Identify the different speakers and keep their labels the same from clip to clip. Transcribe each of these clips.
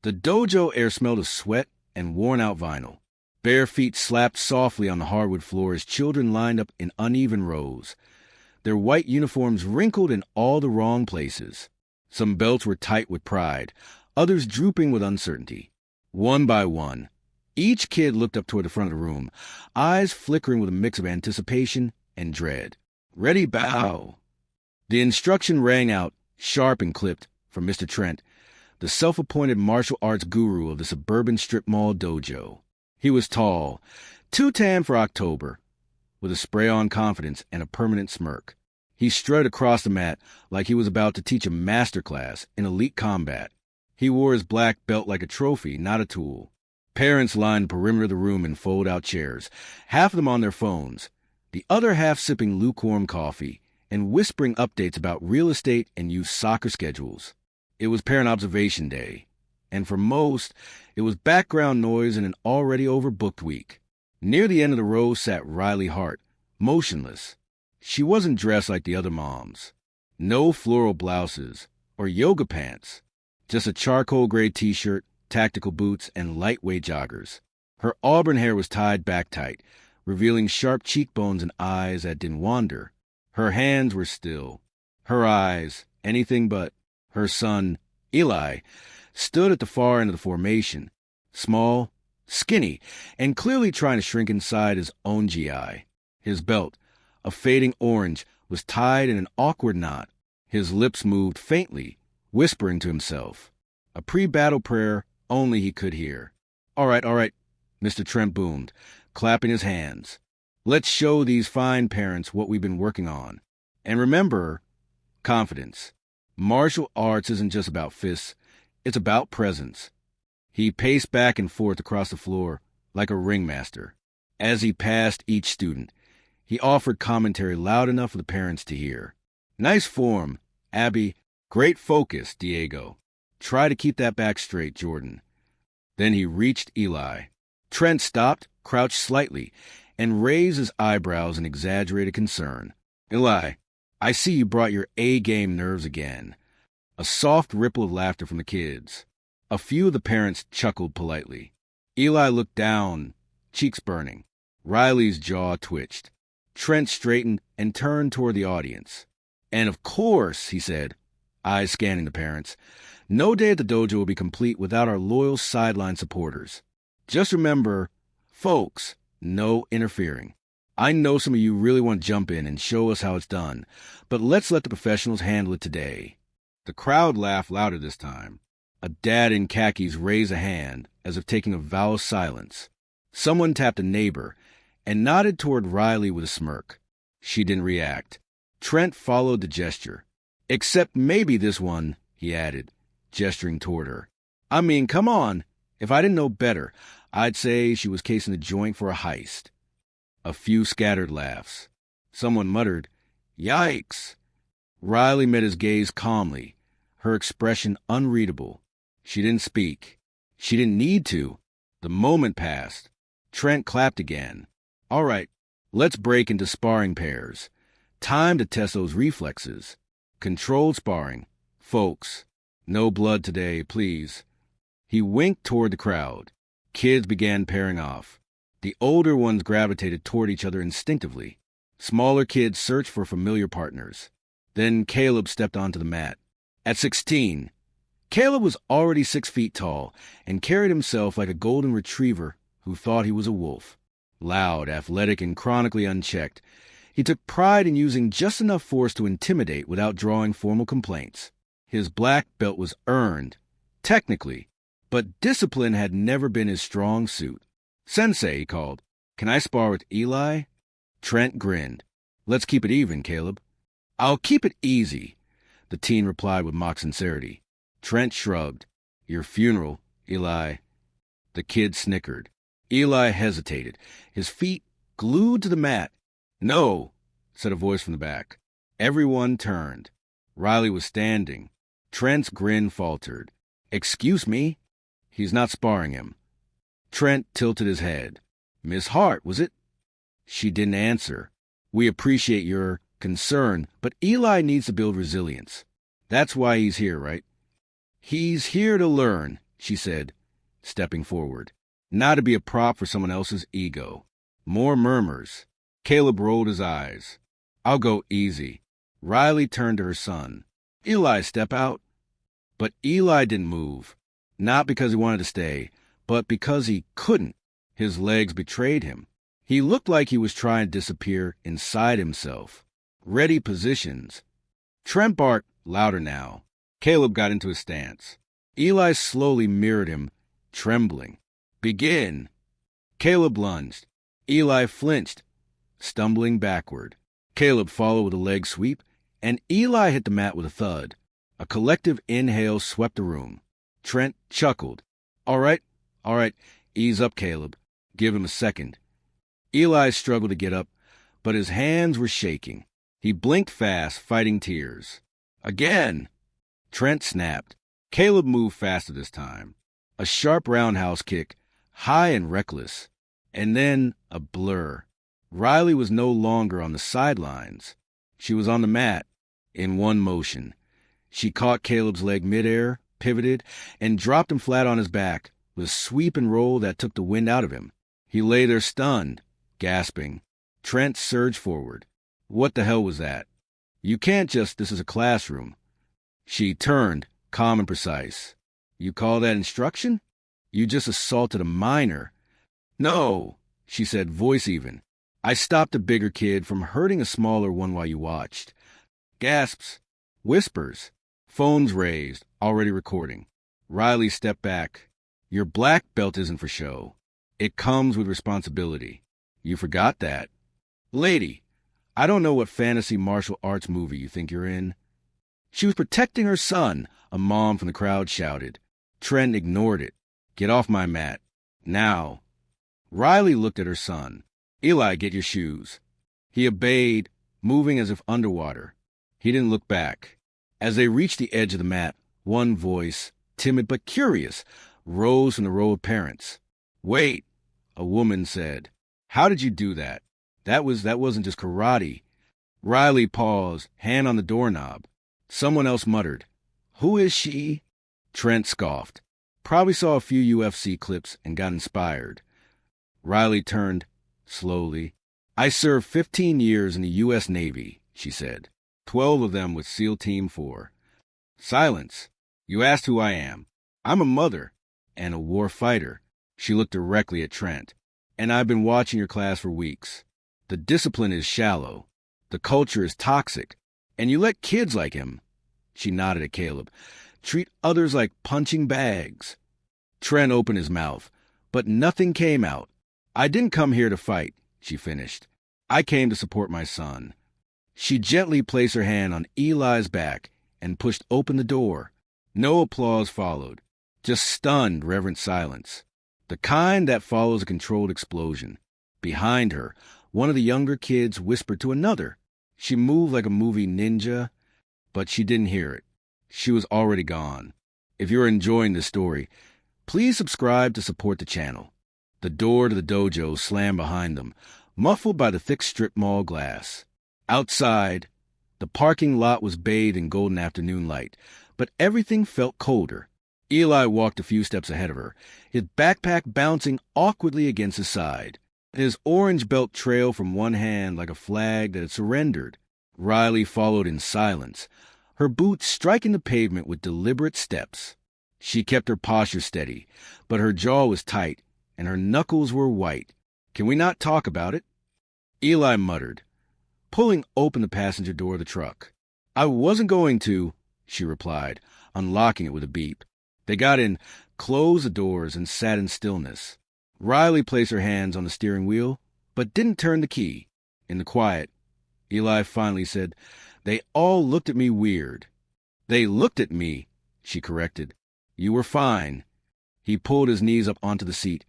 Speaker 1: The dojo air smelled of sweat and worn-out vinyl. Bare feet slapped softly on the hardwood floor as children lined up in uneven rows. Their white uniforms wrinkled in all the wrong places. Some belts were tight with pride, others drooping with uncertainty. One by one, each kid looked up toward the front of the room, eyes flickering with a mix of anticipation and dread. "Ready, bow." The instruction rang out, sharp and clipped, from Mr. Trent, the self-appointed martial arts guru of the suburban strip mall dojo. He was tall, too tan for October, with a spray-on confidence and a permanent smirk. He strutted across the mat like he was about to teach a master class in elite combat. He wore his black belt like a trophy, not a tool. Parents lined the perimeter of the room in fold-out chairs, half of them on their phones, the other half sipping lukewarm coffee and whispering updates about real estate and youth soccer schedules. It was parent observation day, and for most, it was background noise in an already overbooked week. Near the end of the row sat Riley Hart, motionless. She wasn't dressed like the other moms. No floral blouses or yoga pants, just a charcoal gray t-shirt, tactical boots, and lightweight joggers. Her auburn hair was tied back tight, revealing sharp cheekbones and eyes that didn't wander. Her hands were still. Her eyes, anything but. Her son, Eli, stood at the far end of the formation, small, skinny, and clearly trying to shrink inside his own GI. His belt, a fading orange, was tied in an awkward knot. His lips moved faintly, whispering to himself. A pre-battle prayer only he could hear. All right, Mr. Trent boomed, clapping his hands. "Let's show these fine parents what we've been working on. And remember, confidence. Martial arts isn't just about fists, it's about presence." He paced back and forth across the floor like a ringmaster. As he passed each student, he offered commentary loud enough for the parents to hear. "Nice form, Abby. Great focus, Diego. Try to keep that back straight, Jordan." Then he reached Eli. Trent stopped, crouched slightly, and raised his eyebrows in exaggerated concern. "Eli, I see you brought your A-game nerves again." A soft ripple of laughter from the kids. A few of the parents chuckled politely. Eli looked down, cheeks burning. Riley's jaw twitched. Trent straightened and turned toward the audience. "And of course," he said, eyes scanning the parents, "no day at the dojo will be complete without our loyal sideline supporters. Just remember, folks, no interfering. I know some of you really want to jump in and show us how it's done, but let's let the professionals handle it today." The crowd laughed louder this time. A dad in khakis raised a hand, as if taking a vow of silence. Someone tapped a neighbor and nodded toward Riley with a smirk. She didn't react. Trent followed the gesture. "Except maybe this one," he added, gesturing toward her. "I mean, come on. If I didn't know better, I'd say she was casing the joint for a heist." A few scattered laughs. Someone muttered, "Yikes!" Riley met his gaze calmly, her expression unreadable. She didn't speak. She didn't need to. The moment passed. Trent clapped again. "All right, let's break into sparring pairs. Time to test those reflexes. Controlled sparring. Folks, no blood today, please." He winked toward the crowd. Kids began pairing off. The older ones gravitated toward each other instinctively. Smaller kids searched for familiar partners. Then Caleb stepped onto the mat. At 16, Caleb was already 6 feet tall and carried himself like a golden retriever who thought he was a wolf. Loud, athletic, and chronically unchecked, he took pride in using just enough force to intimidate without drawing formal complaints. His black belt was earned, technically, but discipline had never been his strong suit. "Sensei," he called, "can I spar with Eli?" Trent grinned. "Let's keep it even, Caleb." "I'll keep it easy," the teen replied with mock sincerity. Trent shrugged. "Your funeral, Eli." The kid snickered. Eli hesitated, his feet glued to the mat. "No," said a voice from the back. Everyone turned. Riley was standing. Trent's grin faltered. "Excuse me?" "He's not sparring him." Trent tilted his head. "Miss Hart, was it?" She didn't answer. "We appreciate your concern, but Eli needs to build resilience. That's why he's here, right?" "He's here to learn," she said, stepping forward. Not to be a prop for someone else's ego. More murmurs. Caleb rolled his eyes. I'll go easy. Riley turned to her son. Eli, step out. But Eli didn't move. Not because he wanted to stay, but because he couldn't. His legs betrayed him. He looked like he was trying to disappear inside himself. Ready positions. Trent barked louder now. Caleb got into his stance. Eli slowly mirrored him, trembling. Begin. Caleb lunged. Eli flinched, stumbling backward. Caleb followed with a leg sweep, and Eli hit the mat with a thud. A collective inhale swept the room. Trent chuckled. All right, ease up, Caleb. Give him a second. Eli struggled to get up, but his hands were shaking. He blinked fast, fighting tears. Again! Trent snapped. Caleb moved faster this time. A sharp roundhouse kick, high and reckless. And then a blur. Riley was no longer on the sidelines. She was on the mat, in one motion. She caught Caleb's leg midair, pivoted, and dropped him flat on his back with a sweep and roll that took the wind out of him. He lay there stunned, gasping. Trent surged forward. What the hell was that? You can't just, this is a classroom. She turned, calm and precise. You call that instruction? You just assaulted a minor. No, she said, voice even. I stopped a bigger kid from hurting a smaller one while you watched. Gasps, whispers, phones raised, already recording. Riley stepped back. Your black belt isn't for show. It comes with responsibility. You forgot that. Lady, I don't know what fantasy martial arts movie you think you're in. She was protecting her son, a mom from the crowd shouted. Trent ignored it. Get off my mat. Now. Riley looked at her son. Eli, get your shoes. He obeyed, moving as if underwater. He didn't look back. As they reached the edge of the mat, one voice, timid but curious, rose from the row of parents. Wait, a woman said. How did you do that? That wasn't just karate. Riley paused, hand on the doorknob. Someone else muttered, Who is she? Trent scoffed. Probably saw a few UFC clips and got inspired. Riley turned, slowly. I served 15 years in the U.S. Navy, she said. 12 of them with SEAL Team 4. Silence. You asked who I am. I'm a mother and a war fighter. She looked directly at Trent. And I've been watching your class for weeks. The discipline is shallow. The culture is toxic. And you let kids like him, she nodded at Caleb, treat others like punching bags. Trent opened his mouth, but nothing came out. I didn't come here to fight, she finished. I came to support my son. She gently placed her hand on Eli's back and pushed open the door. No applause followed, just stunned, reverent silence. The kind that follows a controlled explosion. Behind her, one of the younger kids whispered to another. She moved like a movie ninja, but she didn't hear it. She was already gone. If you're enjoying this story, please subscribe to support the channel. The door to the dojo slammed behind them, muffled by the thick strip mall glass. Outside, the parking lot was bathed in golden afternoon light, but everything felt colder. Eli walked a few steps ahead of her, his backpack bouncing awkwardly against his side. His orange belt trailed from one hand like a flag that had surrendered. Riley followed in silence, her boots striking the pavement with deliberate steps. She kept her posture steady, but her jaw was tight, and her knuckles were white. Can we not talk about it? Eli muttered, pulling open the passenger door of the truck. I wasn't going to, she replied, unlocking it with a beep. They got in, closed the doors, and sat in stillness. Riley placed her hands on the steering wheel, but didn't turn the key. In the quiet, Eli finally said, They all looked at me weird. They looked at me, she corrected. You were fine. He pulled his knees up onto the seat.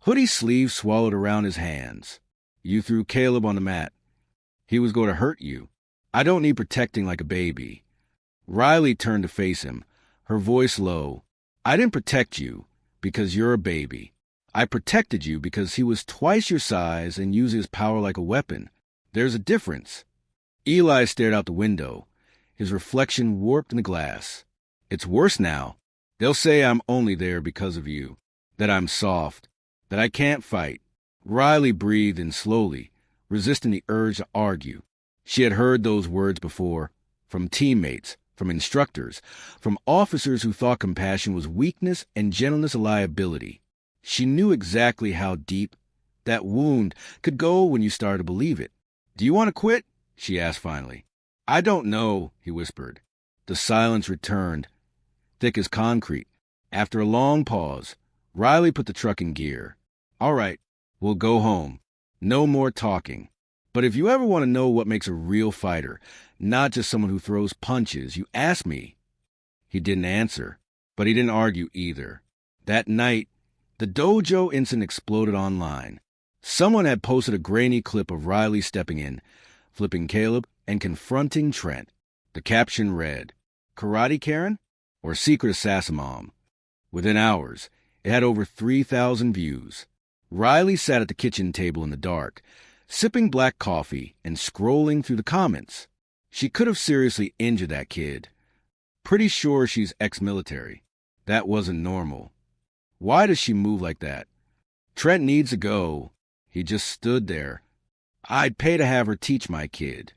Speaker 1: Hoodie sleeves swallowed around his hands. You threw Caleb on the mat. He was going to hurt you. I don't need protecting like a baby. Riley turned to face him, her voice low. I didn't protect you because you're a baby. I protected you because he was twice your size and used his power like a weapon. There's a difference. Eli stared out the window, his reflection warped in the glass. It's worse now, They'll say I'm only there because of you, that I'm soft, that I can't fight. Riley breathed in slowly, resisting the urge to argue. She had heard those words before, from teammates, from instructors, from officers who thought compassion was weakness and gentleness a liability. She knew exactly how deep that wound could go when you started to believe it. "Do you want to quit?" she asked finally. "I don't know," he whispered. The silence returned, thick as concrete. After a long pause, Riley put the truck in gear. "All right, we'll go home. No more talking. But if you ever want to know what makes a real fighter, not just someone who throws punches, you ask me." He didn't answer, but he didn't argue either. That night, the dojo incident exploded online. Someone had posted a grainy clip of Riley stepping in, flipping Caleb, and confronting Trent. The caption read, "Karate Karen or Secret Assassin Mom?" Within hours, it had over 3,000 views. Riley sat at the kitchen table in the dark, sipping black coffee and scrolling through the comments. She could have seriously injured that kid. Pretty sure she's ex-military. That wasn't normal. Why does she move like that? Trent needs to go. He just stood there. I'd pay to have her teach my kid.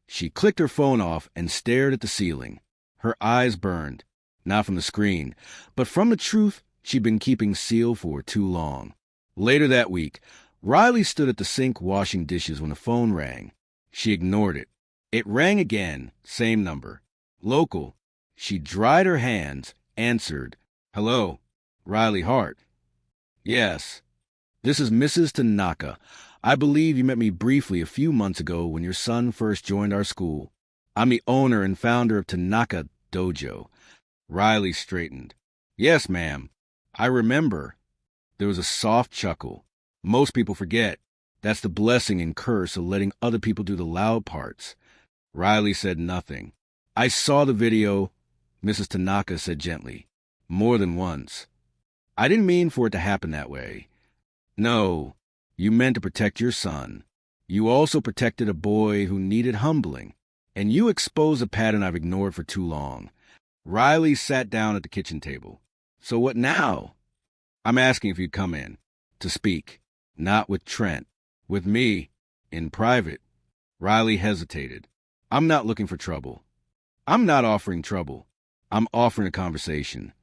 Speaker 1: She clicked her phone off and stared at the ceiling. Her eyes burned, not from the screen, but from the truth she'd been keeping sealed for too long. Later that week, Riley stood at the sink washing dishes when the phone rang. She ignored it. It rang again, same number. Local. She dried her hands, answered. "Hello, Riley Hart." "Yes. This is Mrs. Tanaka. I believe you met me briefly a few months ago when your son first joined our school. I'm the owner and founder of Tanaka Dojo." Riley straightened. "Yes, ma'am. I remember." There was a soft chuckle. Most people forget. That's the blessing and curse of letting other people do the loud parts. Riley said nothing. "I saw the video," Mrs. Tanaka said gently. "More than once. I didn't mean for it to happen that way. No, you meant to protect your son. You also protected a boy who needed humbling. And you exposed a pattern I've ignored for too long." Riley sat down at the kitchen table. "So what now?" "I'm asking if you'd come in. To speak. Not with Trent. With me. In private." Riley hesitated. "I'm not looking for trouble." "I'm not offering trouble. I'm offering a conversation."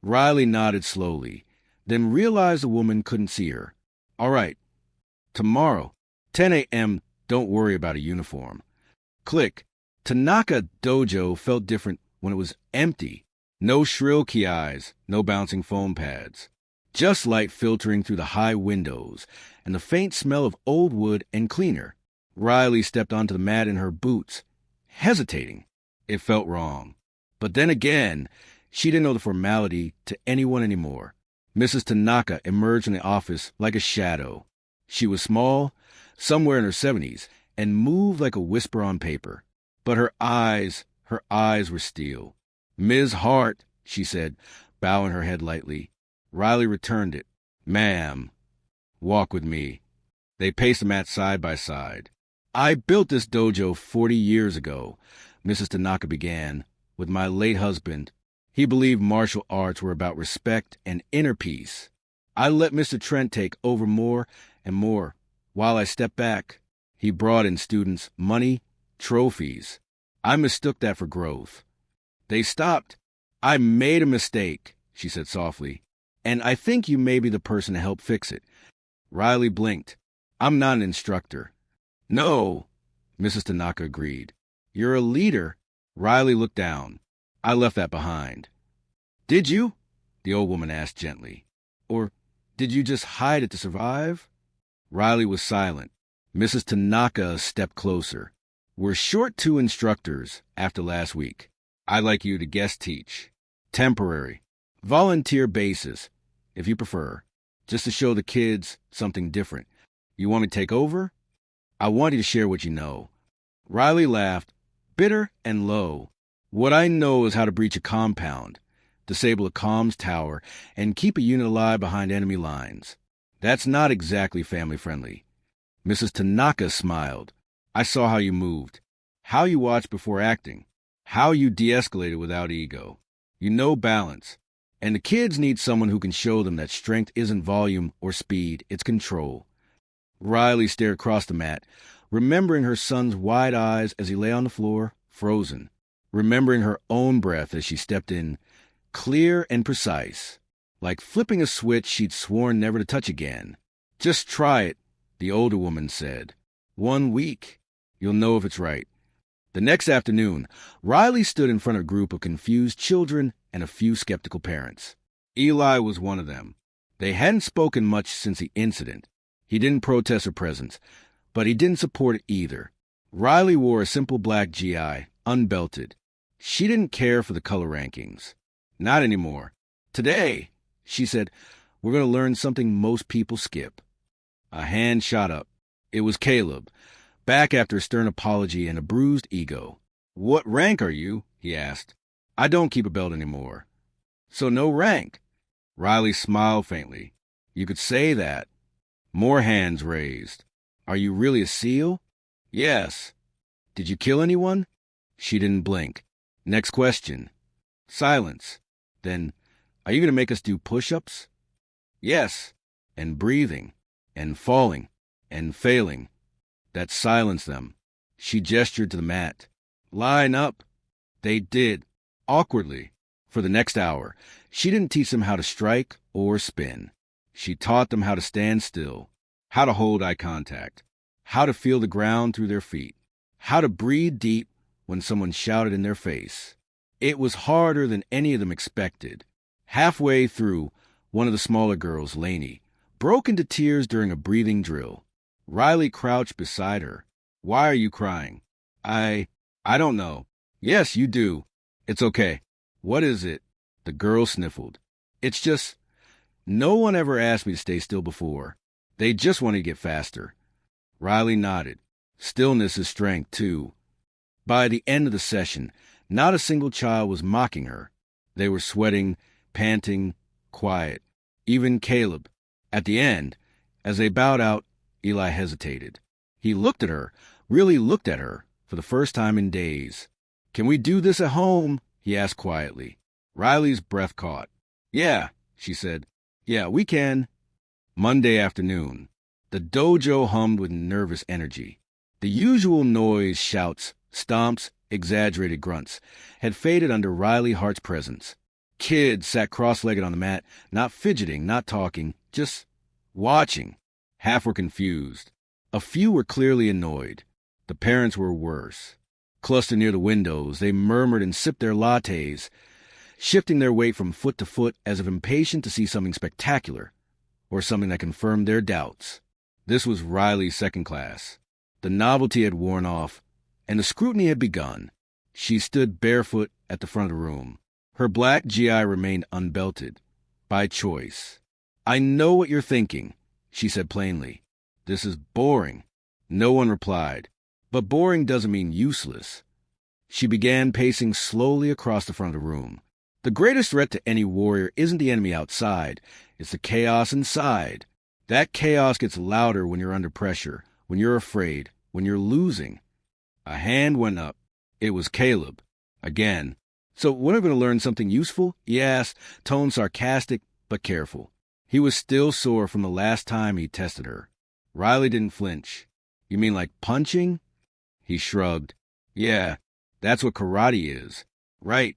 Speaker 1: Riley nodded slowly, then realized the woman couldn't see her. "All right. Tomorrow, 10 a.m., don't worry about a uniform." Click. Tanaka Dojo felt different when it was empty. No shrill kiais, no bouncing foam pads. Just light filtering through the high windows and the faint smell of old wood and cleaner. Riley stepped onto the mat in her boots, hesitating. It felt wrong. But then again, she didn't know the formality to anyone anymore. Mrs. Tanaka emerged from the office like a shadow. She was small, somewhere in her 70s, and moved like a whisper on paper. But her eyes were steel. "Ms. Hart," she said, bowing her head lightly. Riley returned it. "Ma'am, walk with me." They paced the mat side by side. "I built this dojo 40 years ago," Mrs. Tanaka began, "with my late husband. He believed martial arts were about respect and inner peace. I let Mr. Trent take over more and more. While I stepped back, he brought in students, money, trophies. I mistook that for growth. They stopped. I made a mistake," she said softly, "and I think you may be the person to help fix it." Riley blinked. "I'm not an instructor." "No," Mrs. Tanaka agreed. "You're a leader." Riley looked down. "I left that behind." "Did you?" the old woman asked gently. "Or did you just hide it to survive?" Riley was silent. Mrs. Tanaka stepped closer. "We're short 2 instructors after last week. I'd like you to guest teach. Temporary. Volunteer basis, if you prefer. Just to show the kids something different. You want me to take over?" "I want you to share what you know." Riley laughed, bitter and low. "What I know is how to breach a compound, disable a comms tower, and keep a unit alive behind enemy lines. That's not exactly family-friendly." Mrs. Tanaka smiled. "I saw how you moved, how you watched before acting, how you de-escalated without ego. You know balance. And the kids need someone who can show them that strength isn't volume or speed, it's control. Riley stared across the mat, remembering her son's wide eyes as he lay on the floor, frozen, remembering her own breath as she stepped in, clear and precise, like flipping a switch she'd sworn never to touch again. Just try it, the older woman said. 1 week. You'll know if it's right. The next afternoon, Riley stood in front of a group of confused children and a few skeptical parents. Eli was one of them. They hadn't spoken much since the incident. He didn't protest her presence, but he didn't support it either. Riley wore a simple black GI, unbelted. She didn't care for the color rankings. Not anymore. Today, she said, we're going to learn something most people skip. A hand shot up. It was Caleb, back after a stern apology and a bruised ego. What rank are you? He asked. I don't keep a belt anymore. So no rank. Riley smiled faintly. You could say that. More hands raised. Are you really a SEAL? Yes. Did you kill anyone? She didn't blink. Next question. Silence. Then, are you going to make us do push-ups? Yes. And breathing. And falling. And failing. That silenced them. She gestured to the mat. Line up. They did. Awkwardly. For the next hour, she didn't teach them how to strike or spin. She taught them how to stand still, how to hold eye contact, how to feel the ground through their feet, how to breathe deep when someone shouted in their face. It was harder than any of them expected. Halfway through, one of the smaller girls, Lainey, broke into tears during a breathing drill. Riley crouched beside her. Why are you crying? I don't know. Yes, you do. It's okay. What is it? The girl sniffled. It's just, no one ever asked me to stay still before. They just wanted to get faster. Riley nodded. Stillness is strength, too. By the end of the session, not a single child was mocking her. They were sweating, panting, quiet. Even Caleb. At the end, as they bowed out, Eli hesitated. He looked at her, really looked at her, for the first time in days. Can we do this at home? He asked quietly. Riley's breath caught. Yeah, she said. Yeah, we can. Monday afternoon. The dojo hummed with nervous energy. The usual noise, shouts, stomps, exaggerated grunts, had faded under Riley Hart's presence. Kids sat cross-legged on the mat, not fidgeting, not talking, just watching. Half were confused. A few were clearly annoyed. The parents were worse. Clustered near the windows, they murmured and sipped their lattes, shifting their weight from foot to foot as if impatient to see something spectacular, or something that confirmed their doubts. This was Riley's second class. The novelty had worn off, and the scrutiny had begun. She stood barefoot at the front of the room. Her black GI remained unbelted, by choice. I know what you're thinking, she said plainly. This is boring. No one replied. But boring doesn't mean useless. She began pacing slowly across the front of the room. The greatest threat to any warrior isn't the enemy outside, it's the chaos inside. That chaos gets louder when you're under pressure, when you're afraid, when you're losing. A hand went up. It was Caleb. Again. So when are we going to learn something useful? He asked, tone sarcastic but careful. He was still sore from the last time he tested her. Riley didn't flinch. You mean like punching? He shrugged. Yeah, that's what karate is. Right.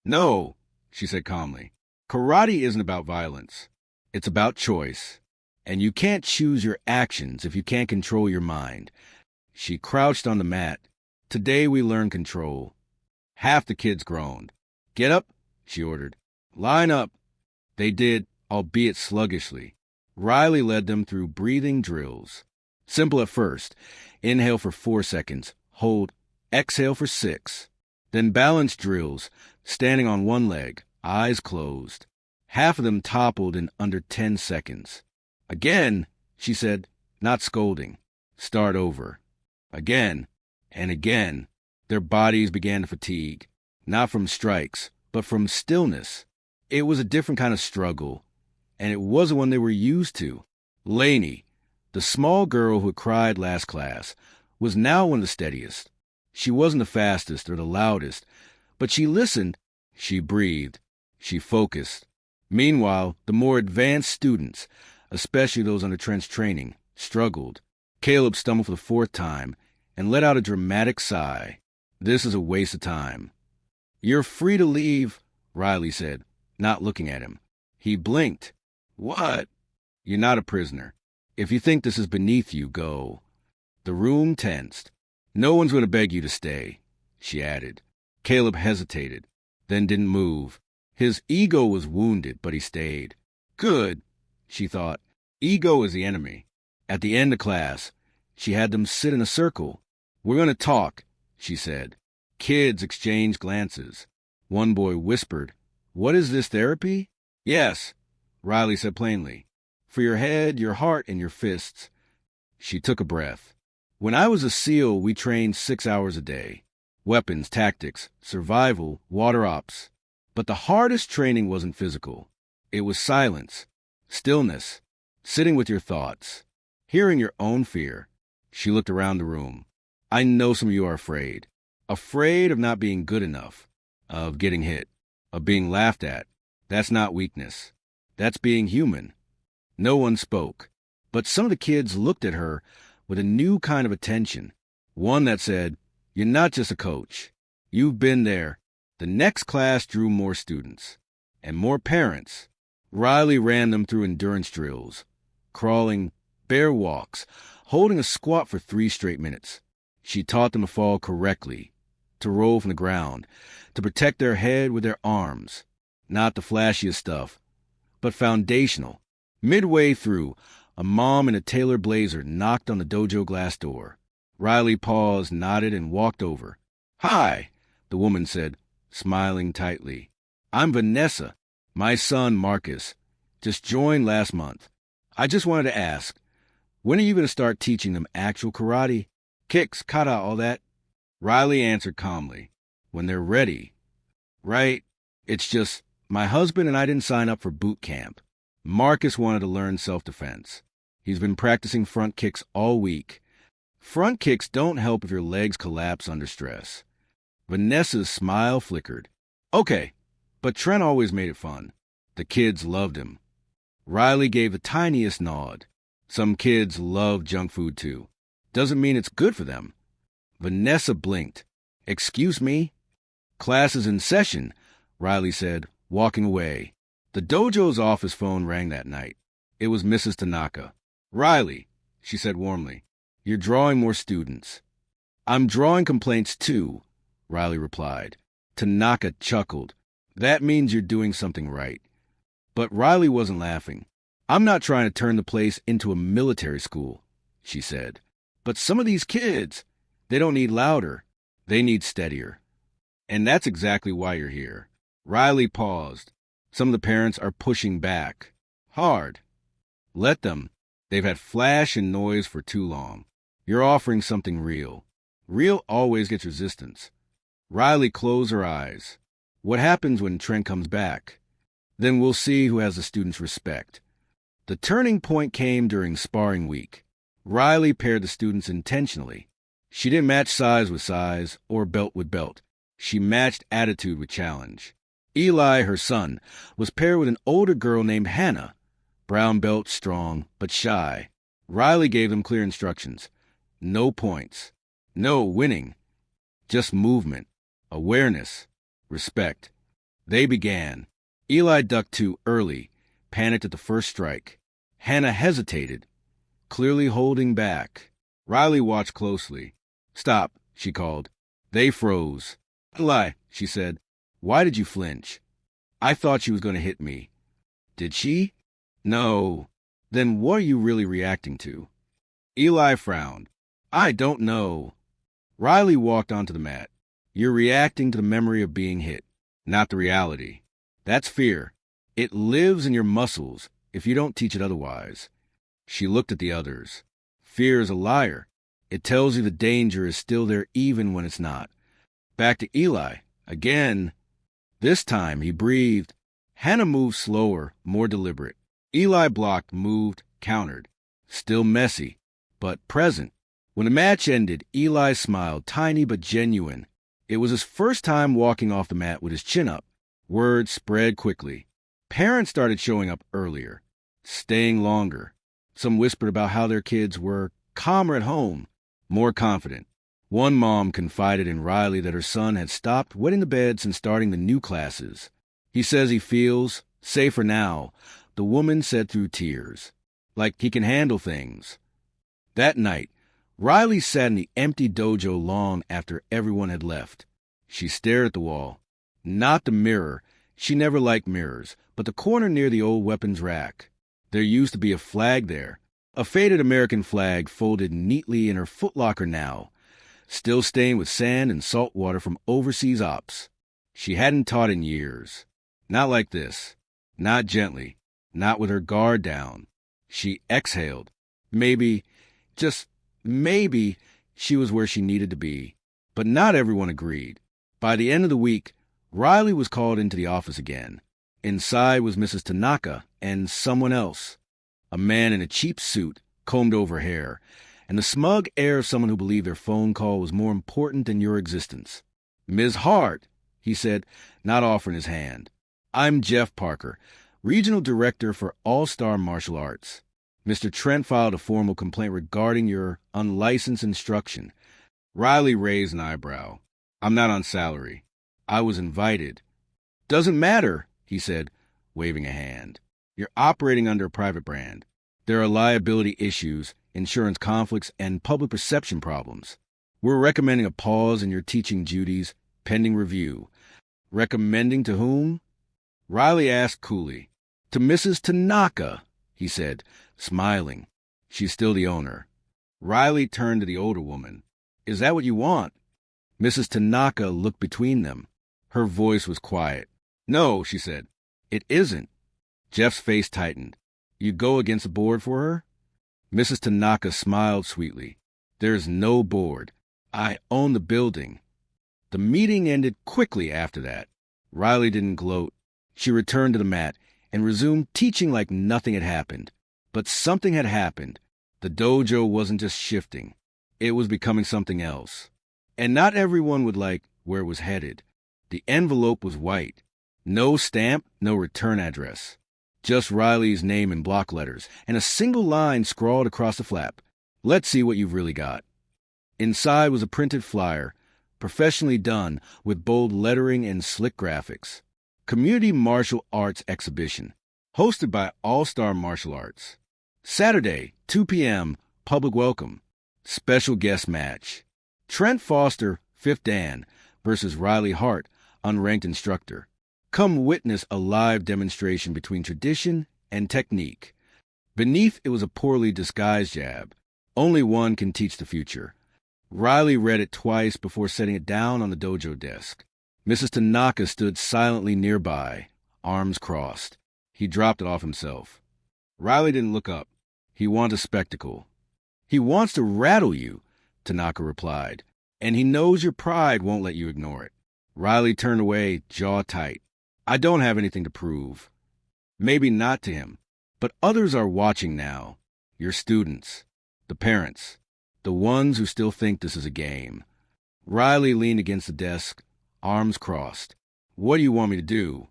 Speaker 1: No, she said calmly. Karate isn't about violence. It's about choice. And you can't choose your actions if you can't control your mind. She crouched on the mat. Today we learn control. Half the kids groaned. Get up, she ordered. Line up. They did, albeit sluggishly. Riley led them through breathing drills. Simple at first. Inhale for 4 seconds. Hold. Exhale for 6. Then balance drills, standing on one leg, eyes closed. Half of them toppled in under 10 seconds. Again, she said, not scolding. Start over. Again and again. Their bodies began to fatigue, not from strikes, but from stillness. It was a different kind of struggle, and it wasn't one they were used to. Lainey, the small girl who had cried last class, was now one of the steadiest. She wasn't the fastest or the loudest, but she listened. She breathed. She focused. Meanwhile, the more advanced students, especially those under trench training, struggled. Caleb stumbled for the fourth time and let out a dramatic sigh. This is a waste of time. You're free to leave, Riley said, not looking at him. He blinked. What? You're not a prisoner. If you think this is beneath you, go. The room tensed. No one's going to beg you to stay, she added. Caleb hesitated, then didn't move. His ego was wounded, but he stayed. Good, she thought. Ego is the enemy. At the end of class, she had them sit in a circle. We're going to talk, she said. Kids exchanged glances. One boy whispered, What is this, therapy? Yes, Riley said plainly. For your head, your heart, and your fists. She took a breath. When I was a SEAL, we trained 6 hours a day. Weapons, tactics, survival, water ops. But the hardest training wasn't physical. It was silence, stillness, sitting with your thoughts, hearing your own fear. She looked around the room. I know some of you are afraid. Afraid of not being good enough, of getting hit, of being laughed at. That's not weakness. That's being human. No one spoke, but some of the kids looked at her with a new kind of attention. One that said, You're not just a coach. You've been there. The next class drew more students and more parents. Riley ran them through endurance drills, crawling, bear walks, holding a squat for 3 straight minutes. She taught them to fall correctly, to roll from the ground, to protect their head with their arms. Not the flashiest stuff, but foundational. Midway through, a mom in a tailored blazer knocked on the dojo glass door. Riley paused, nodded, and walked over. Hi, the woman said, smiling tightly. I'm Vanessa. My son, Marcus, just joined last month. I just wanted to ask, when are you going to start teaching them actual karate? Kicks, kata, all that? Riley answered calmly. When they're ready. Right? It's just, my husband and I didn't sign up for boot camp. Marcus wanted to learn self-defense. He's been practicing front kicks all week. Front kicks don't help if your legs collapse under stress. Vanessa's smile flickered. Okay, but Trent always made it fun. The kids loved him. Riley gave the tiniest nod. Some kids love junk food too. Doesn't mean it's good for them. Vanessa blinked. Excuse me? Class is in session, Riley said, walking away. The dojo's office phone rang that night. It was Mrs. Tanaka. Riley, she said warmly, you're drawing more students. I'm drawing complaints too, Riley replied. Tanaka chuckled. That means you're doing something right. But Riley wasn't laughing. I'm not trying to turn the place into a military school, she said. But some of these kids, they don't need louder. They need steadier. And that's exactly why you're here. Riley paused. Some of the parents are pushing back. Hard. Let them. They've had flash and noise for too long. You're offering something real. Real always gets resistance. Riley closed her eyes. What happens when Trent comes back? Then we'll see who has the students' respect. The turning point came during sparring week. Riley paired the students intentionally. She didn't match size with size or belt with belt. She matched attitude with challenge. Eli, her son, was paired with an older girl named Hannah. Brown belt, strong, but shy. Riley gave them clear instructions. No points. No winning. Just movement. Awareness. Respect. They began. Eli ducked too early, panicked at the first strike. Hannah hesitated, clearly holding back. Riley watched closely. Stop, she called. They froze. Eli, she said, why did you flinch? I thought she was going to hit me. Did she? No. Then what are you really reacting to? Eli frowned. I don't know. Riley walked onto the mat. You're reacting to the memory of being hit, not the reality. That's fear. It lives in your muscles if you don't teach it otherwise. She looked at the others. Fear is a liar. It tells you the danger is still there even when it's not. Back to Eli. Again. This time he breathed. Hannah moved slower, more deliberate. Eli blocked, moved, countered. Still messy, but present. When the match ended, Eli smiled, tiny but genuine. It was his first time walking off the mat with his chin up. Word spread quickly. Parents started showing up earlier, staying longer. Some whispered about how their kids were calmer at home, more confident. One mom confided in Riley that her son had stopped wetting the bed since starting the new classes. He says he feels safer now, the woman said through tears, like he can handle things. That night, Riley sat in the empty dojo long after everyone had left. She stared at the wall. Not the mirror. She never liked mirrors, but the corner near the old weapons rack. There used to be a flag there, a faded American flag folded neatly in her footlocker now, still stained with sand and salt water from overseas ops. She hadn't taught in years. Not like this. Not gently. Not with her guard down. She exhaled. Maybe, just maybe, she was where she needed to be. But not everyone agreed. By the end of the week, Riley was called into the office again. Inside was Mrs. Tanaka and someone else. A man in a cheap suit, combed over hair, and the smug air of someone who believed their phone call was more important than your existence. "Ms. Hart," he said, not offering his hand. "I'm Jeff Parker, Regional Director for All-Star Martial Arts. Mr. Trent filed a formal complaint regarding your unlicensed instruction." Riley raised an eyebrow. "I'm not on salary. I was invited." "Doesn't matter," he said, waving a hand. "You're operating under a private brand. There are liability issues, insurance conflicts, and public perception problems. We're recommending a pause in your teaching duties, pending review." "Recommending to whom?" Riley asked coolly. "To Mrs. Tanaka," he said, smiling. "She's still the owner." Riley turned to the older woman. "Is that what you want?" Mrs. Tanaka looked between them. Her voice was quiet. "No," she said. "It isn't." Jeff's face tightened. "You go against the board for her?" Mrs. Tanaka smiled sweetly. "There's no board. I own the building." The meeting ended quickly after that. Riley didn't gloat. She returned to the mat and resumed teaching like nothing had happened. But something had happened. The dojo wasn't just shifting. It was becoming something else. And not everyone would like where it was headed. The envelope was white. No stamp, no return address. Just Riley's name in block letters, and a single line scrawled across the flap. "Let's see what you've really got." Inside was a printed flyer, professionally done, with bold lettering and slick graphics. Community Martial Arts Exhibition, hosted by All-Star Martial Arts. Saturday, 2 p.m., public welcome. Special guest match. Trent Foster, 5th Dan, versus Riley Hart, unranked instructor. Come witness a live demonstration between tradition and technique. Beneath it was a poorly disguised jab. "Only one can teach the future." Riley read it twice before setting it down on the dojo desk. Mrs. Tanaka stood silently nearby, arms crossed. He dropped it off himself. Riley didn't look up. "He wants a spectacle." "He wants to rattle you," Tanaka replied. "And he knows your pride won't let you ignore it." Riley turned away, jaw tight. "I don't have anything to prove." Maybe not to him, but others are watching now. Your students, the parents, the ones who still think this is a game. Riley leaned against the desk, arms crossed. "What do you want me to do?"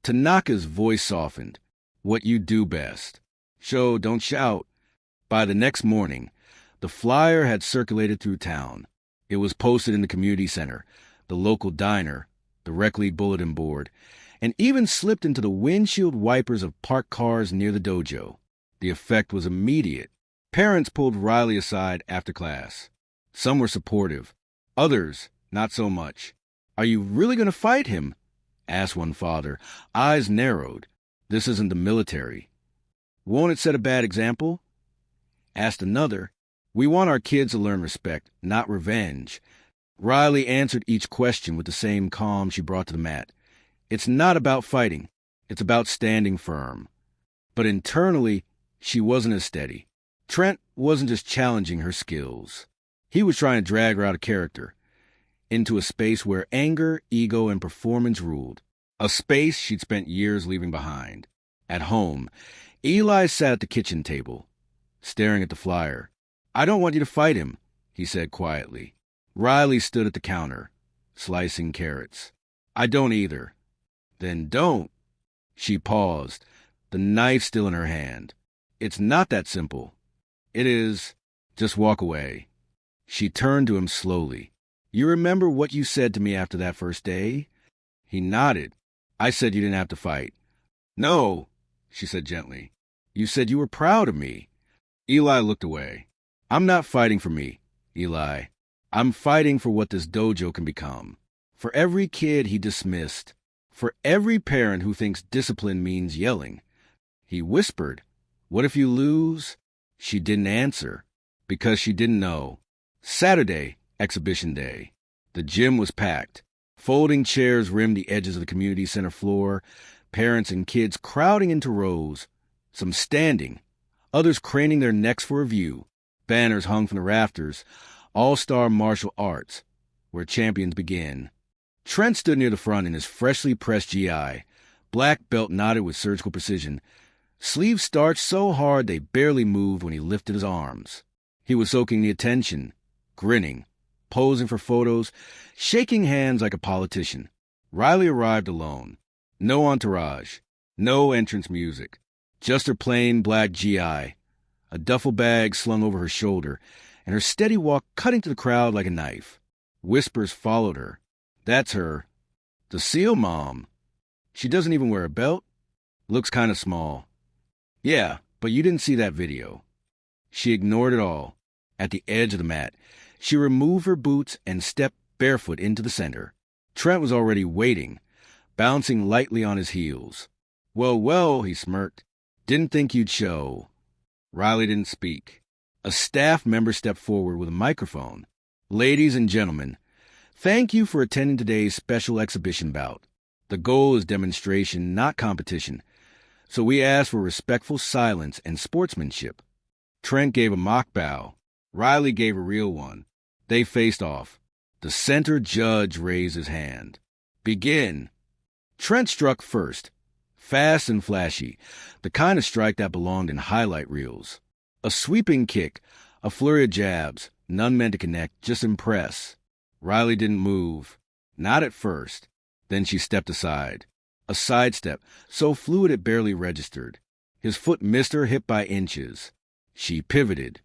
Speaker 1: Tanaka's voice softened. "What you do best. Show, don't shout." By the next morning, the flyer had circulated through town. It was posted in the community center, the local diner, the rec league bulletin board, and even slipped into the windshield wipers of parked cars near the dojo. The effect was immediate. Parents pulled Riley aside after class. Some were supportive. Others, not so much. "Are you really going to fight him?" asked one father, eyes narrowed. "This isn't the military." "Won't it set a bad example?" asked another. "We want our kids to learn respect, not revenge." Riley answered each question with the same calm she brought to the mat. "It's not about fighting. It's about standing firm." But internally, she wasn't as steady. Trent wasn't just challenging her skills. He was trying to drag her out of character, into a space where anger, ego, and performance ruled. A space she'd spent years leaving behind. At home, Eli sat at the kitchen table, staring at the flyer. "I don't want you to fight him," he said quietly. Riley stood at the counter, slicing carrots. "I don't either." Then don't. She paused, the knife still in her hand. It's not that simple. It is. Just walk away. She turned to him slowly. You remember what you said to me after that first day? He nodded. I said you didn't have to fight. No, she said gently. You said you were proud of me. Eli looked away. I'm not fighting for me, Eli. I'm fighting for what this dojo can become. For every kid he dismissed. For every parent who thinks discipline means yelling. He whispered, What if you lose? She didn't answer, because she didn't know. Saturday, exhibition day. The gym was packed. Folding chairs rimmed the edges of the community center floor, parents and kids crowding into rows, some standing, others craning their necks for a view. Banners hung from the rafters, All-Star Martial Arts, where champions begin. Trent stood near the front in his freshly pressed GI, black belt knotted with surgical precision, sleeves starched so hard they barely moved when he lifted his arms. He was soaking the attention, grinning, posing for photos, shaking hands like a politician. Riley arrived alone. No entourage, no entrance music, just her plain black GI, a duffel bag slung over her shoulder, and her steady walk cutting to the crowd like a knife. Whispers followed her. That's her. The SEAL mom. She doesn't even wear a belt. Looks kind of small. Yeah, but you didn't see that video. She ignored it all. At the edge of the mat, she removed her boots and stepped barefoot into the center. Trent was already waiting, bouncing lightly on his heels. Well, he smirked. Didn't think you'd show. Riley didn't speak. A staff member stepped forward with a microphone. Ladies and gentlemen, thank you for attending today's special exhibition bout. The goal is demonstration, not competition, so we ask for respectful silence and sportsmanship. Trent gave a mock bow. Riley gave a real one. They faced off. The center judge raised his hand. Begin. Trent struck first, fast and flashy, the kind of strike that belonged in highlight reels. A sweeping kick, a flurry of jabs, none meant to connect, just impress. Riley didn't move. Not at first. Then she stepped aside. A sidestep, so fluid it barely registered. His foot missed her hip by inches. She pivoted,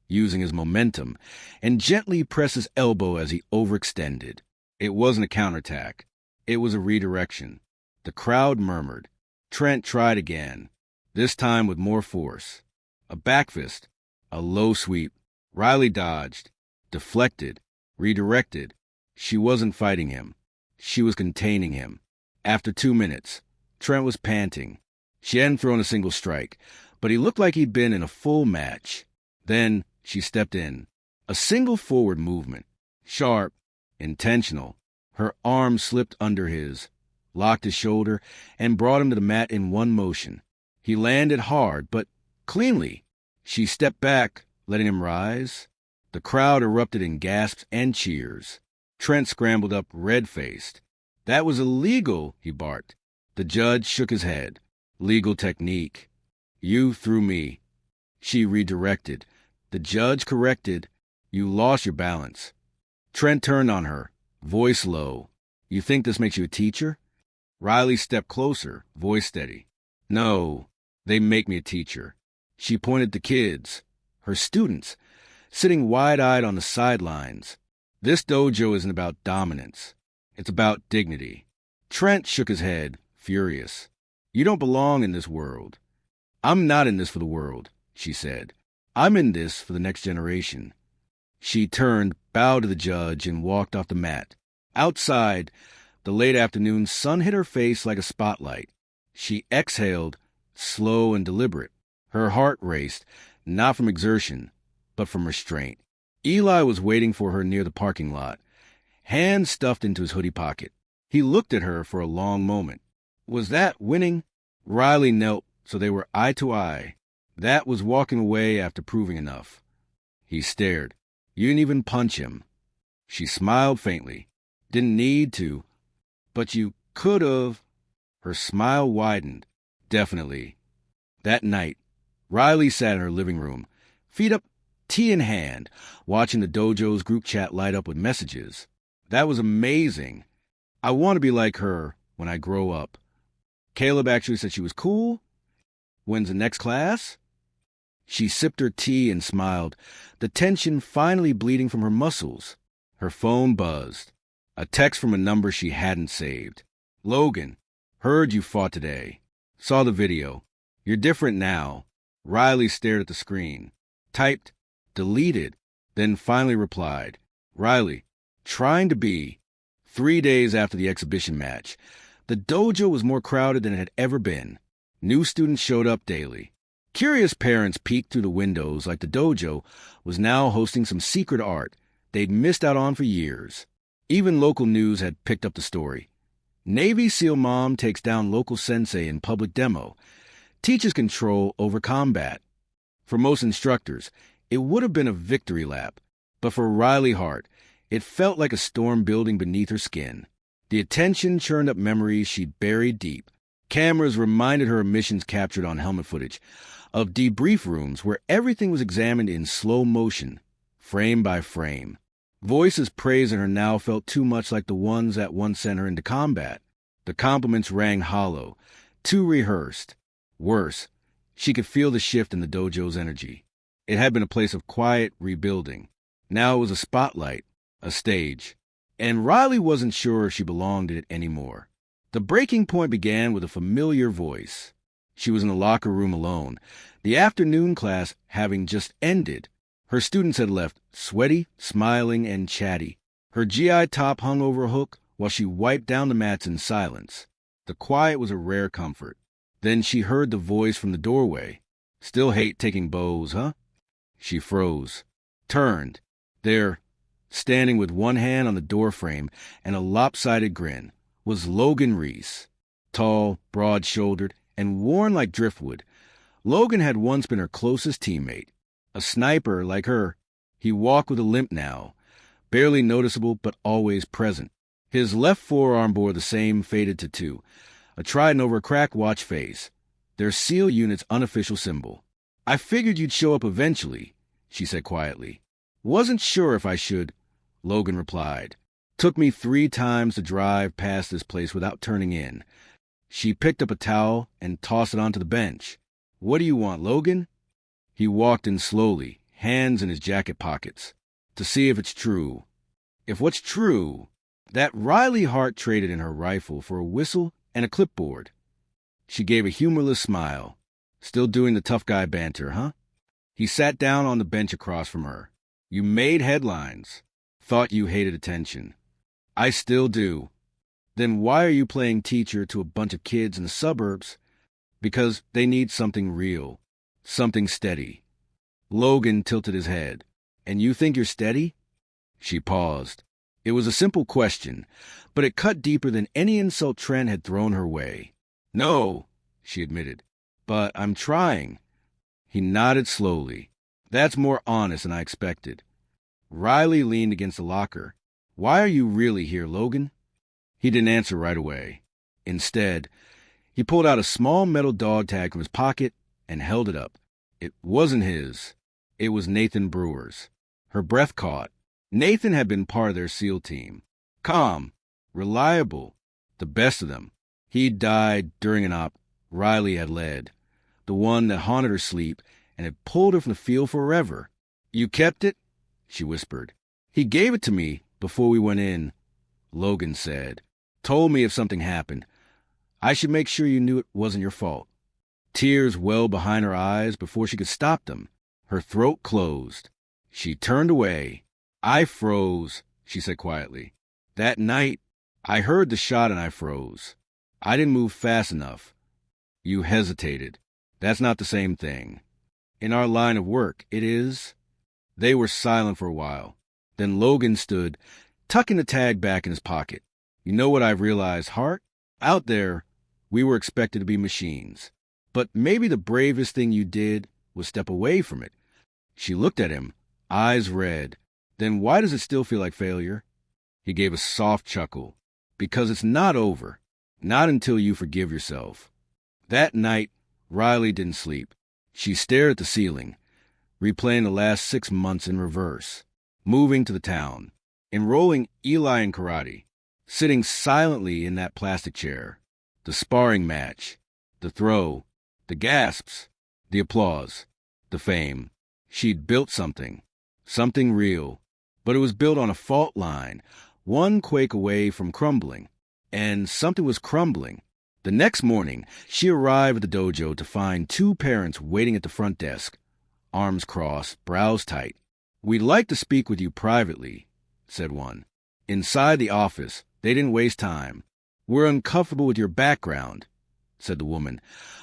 Speaker 1: using his momentum, and gently pressed his elbow as he overextended. It wasn't a counterattack. It was a redirection. The crowd murmured. Trent tried again, this time with more force. A back fist, a low sweep. Riley dodged, deflected, redirected. She wasn't fighting him. She was containing him. After 2 minutes, Trent was panting. She hadn't thrown a single strike, but he looked like he'd been in a full match. Then she stepped in. A single forward movement. Sharp, intentional. Her arm slipped under his, locked his shoulder, and brought him to the mat in one motion. He landed hard, but cleanly. She stepped back, letting him rise. The crowd erupted in gasps and cheers. Trent scrambled up, red-faced. That was illegal, he barked. The judge shook his head. Legal technique. You threw me. She redirected. The judge corrected. You lost your balance. Trent turned on her, voice low. You think this makes you a teacher? Riley stepped closer, voice steady. No, they make me a teacher. She pointed to kids, her students, sitting wide-eyed on the sidelines. This dojo isn't about dominance. It's about dignity. Trent shook his head, furious. You don't belong in this world. I'm not in this for the world, she said. I'm in this for the next generation. She turned, bowed to the judge, and walked off the mat. Outside, the late afternoon sun hit her face like a spotlight. She exhaled, slow and deliberate. Her heart raced, not from exertion, but from restraint. Eli was waiting for her near the parking lot, hands stuffed into his hoodie pocket. He looked at her for a long moment. Was that winning? Riley knelt so they were eye to eye. That was walking away after proving enough. He stared. You didn't even punch him. She smiled faintly. Didn't need to. But you could have. Her smile widened. Definitely. That night, Riley sat in her living room, feet up, tea in hand, watching the dojo's group chat light up with messages. That was amazing. I want to be like her when I grow up. Caleb actually said she was cool? When's the next class? She sipped her tea and smiled, the tension finally bleeding from her muscles. Her phone buzzed. A text from a number she hadn't saved. Logan, heard you fought today. Saw the video. You're different now. Riley stared at the screen. Typed, deleted, then finally replied. Riley, trying to be. 3 days after the exhibition match, the dojo was more crowded than it had ever been. New students showed up daily. Curious parents peeked through the windows like the dojo was now hosting some secret art they'd missed out on for years. Even local news had picked up the story. Navy SEAL mom takes down local sensei in public demo. Teaches control over combat. For most instructors, it would have been a victory lap. But for Riley Hart, it felt like a storm building beneath her skin. The attention churned up memories she'd buried deep. Cameras reminded her of missions captured on helmet footage, of debrief rooms where everything was examined in slow motion, frame by frame. Voices praising her now felt too much like the ones that once sent her into combat. The compliments rang hollow, too rehearsed. Worse, she could feel the shift in the dojo's energy. It had been a place of quiet rebuilding. Now it was a spotlight, a stage. And Riley wasn't sure if she belonged in it anymore. The breaking point began with a familiar voice. She was in the locker room alone, the afternoon class having just ended. Her students had left, sweaty, smiling, and chatty. Her GI top hung over a hook while she wiped down the mats in silence. The quiet was a rare comfort. Then she heard the voice from the doorway. Still hate taking bows, huh? She froze, turned. There, standing with one hand on the doorframe and a lopsided grin, was Logan Reese. Tall, broad-shouldered, and worn like driftwood, Logan had once been her closest teammate. A sniper like her, he walked with a limp now, barely noticeable but always present. His left forearm bore the same faded tattoo, a trident over a cracked watch face, their SEAL unit's unofficial symbol. I figured you'd show up eventually, she said quietly. Wasn't sure if I should, Logan replied. Took me 3 times to drive past this place without turning in. She picked up a towel and tossed it onto the bench. What do you want, Logan? He walked in slowly, hands in his jacket pockets, to see if it's true. If what's true, that Riley Hart traded in her rifle for a whistle and a clipboard. She gave a humorless smile. Still doing the tough guy banter, huh? He sat down on the bench across from her. You made headlines. Thought you hated attention. I still do. Then why are you playing teacher to a bunch of kids in the suburbs? Because they need something real, something steady. Logan tilted his head. And you think you're steady? She paused. It was a simple question, but it cut deeper than any insult Trent had thrown her way. No, she admitted, but I'm trying. He nodded slowly. That's more honest than I expected. Riley leaned against the locker. Why are you really here, Logan? He didn't answer right away. Instead, he pulled out a small metal dog tag from his pocket and held it up. It wasn't his. It was Nathan Brewer's. Her breath caught. Nathan had been part of their SEAL team. Calm, reliable, the best of them. He'd died during an op Riley had led, the one that haunted her sleep and had pulled her from the field forever. You kept it? She whispered. He gave it to me before we went in, Logan said. Told me if something happened. I should make sure you knew it wasn't your fault. Tears welled behind her eyes before she could stop them. Her throat closed. She turned away. I froze, she said quietly. That night, I heard the shot and I froze. I didn't move fast enough. You hesitated. That's not the same thing. In our line of work, it is. They were silent for a while. Then Logan stood, tucking the tag back in his pocket. You know what I've realized, Hart? Out there, we were expected to be machines. But maybe the bravest thing you did was step away from it. She looked at him, eyes red. Then why does it still feel like failure? He gave a soft chuckle. Because it's not over. Not until you forgive yourself. That night, Riley didn't sleep. She stared at the ceiling, replaying the last 6 months in reverse. Moving to the town. Enrolling Eli in karate. Sitting silently in that plastic chair. The sparring match, the throw, the gasps, the applause, the fame. She'd built something real, but it was built on a fault line, one quake away from crumbling. And something was crumbling. The next morning, she arrived at the dojo to find two parents waiting at the front desk, arms crossed, brows tight. "We'd like to speak with you privately," said one. Inside the office, they didn't waste time. "We're uncomfortable with your background," said the woman,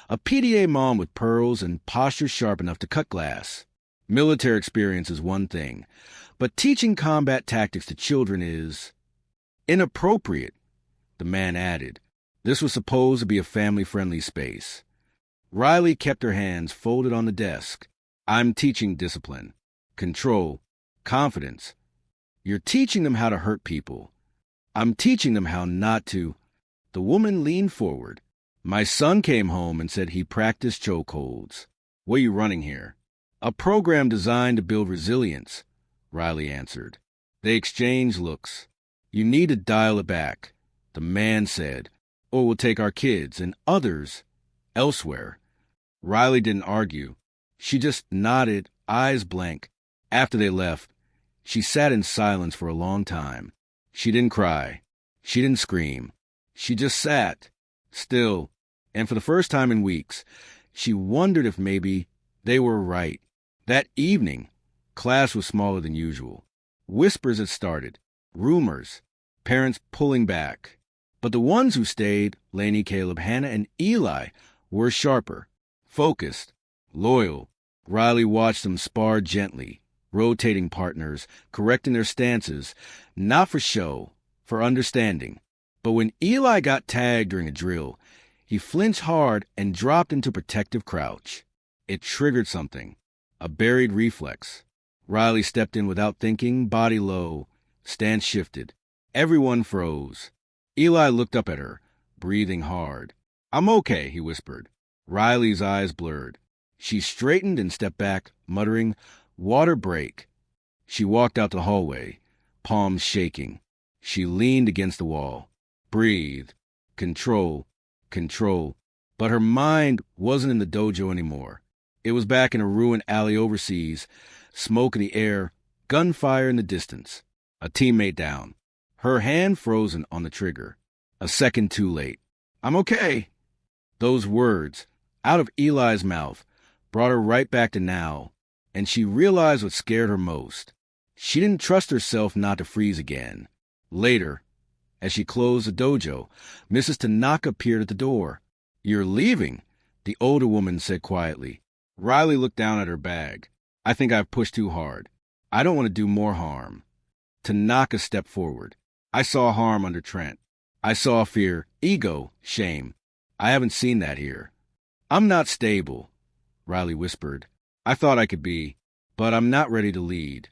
Speaker 1: a PDA mom with pearls and posture sharp enough to cut glass. "Military experience is one thing, but teaching combat tactics to children is inappropriate," the man added. This was supposed to be a family-friendly space. Riley kept her hands folded on the desk. "I'm teaching discipline, control, confidence. You're teaching them how to hurt people. I'm teaching them how not to." The woman leaned forward. "My son came home and said he practiced chokeholds. What are you running here?" "A program designed to build resilience," Riley answered. They exchanged looks. "You need to dial it back," the man said, "or we'll take our kids and others elsewhere." Riley didn't argue. She just nodded, eyes blank. After they left, she sat in silence for a long time. She didn't cry. She didn't scream. She just sat, still, and for the first time in weeks, she wondered if maybe they were right. That evening, class was smaller than usual. Whispers had started, rumors, parents pulling back. But the ones who stayed, Lainey, Caleb, Hannah, and Eli, were sharper, focused, loyal. Riley watched them spar gently, rotating partners, correcting their stances, not for show, for understanding. But when Eli got tagged during a drill, he flinched hard and dropped into protective crouch. It triggered something, a buried reflex. Riley stepped in without thinking, body low, stance shifted. Everyone froze. Eli looked up at her, breathing hard. "I'm okay," he whispered. Riley's eyes blurred. She straightened and stepped back, muttering, "Water break." She walked out the hallway, palms shaking. She leaned against the wall. Breathe. Control. Control. But her mind wasn't in the dojo anymore. It was back in a ruined alley overseas, smoke in the air, gunfire in the distance. A teammate down. Her hand frozen on the trigger. A second too late. "I'm okay." Those words, out of Eli's mouth, brought her right back to now, and she realized what scared her most. She didn't trust herself not to freeze again. Later, as she closed the dojo, Mrs. Tanaka appeared at the door. "You're leaving," the older woman said quietly. Riley looked down at her bag. "I think I've pushed too hard. I don't want to do more harm." Tanaka stepped forward. "I saw harm under Trent. I saw fear, ego, shame. I haven't seen that here." "I'm not stable," Riley whispered. "I thought I could be, but I'm not ready to lead."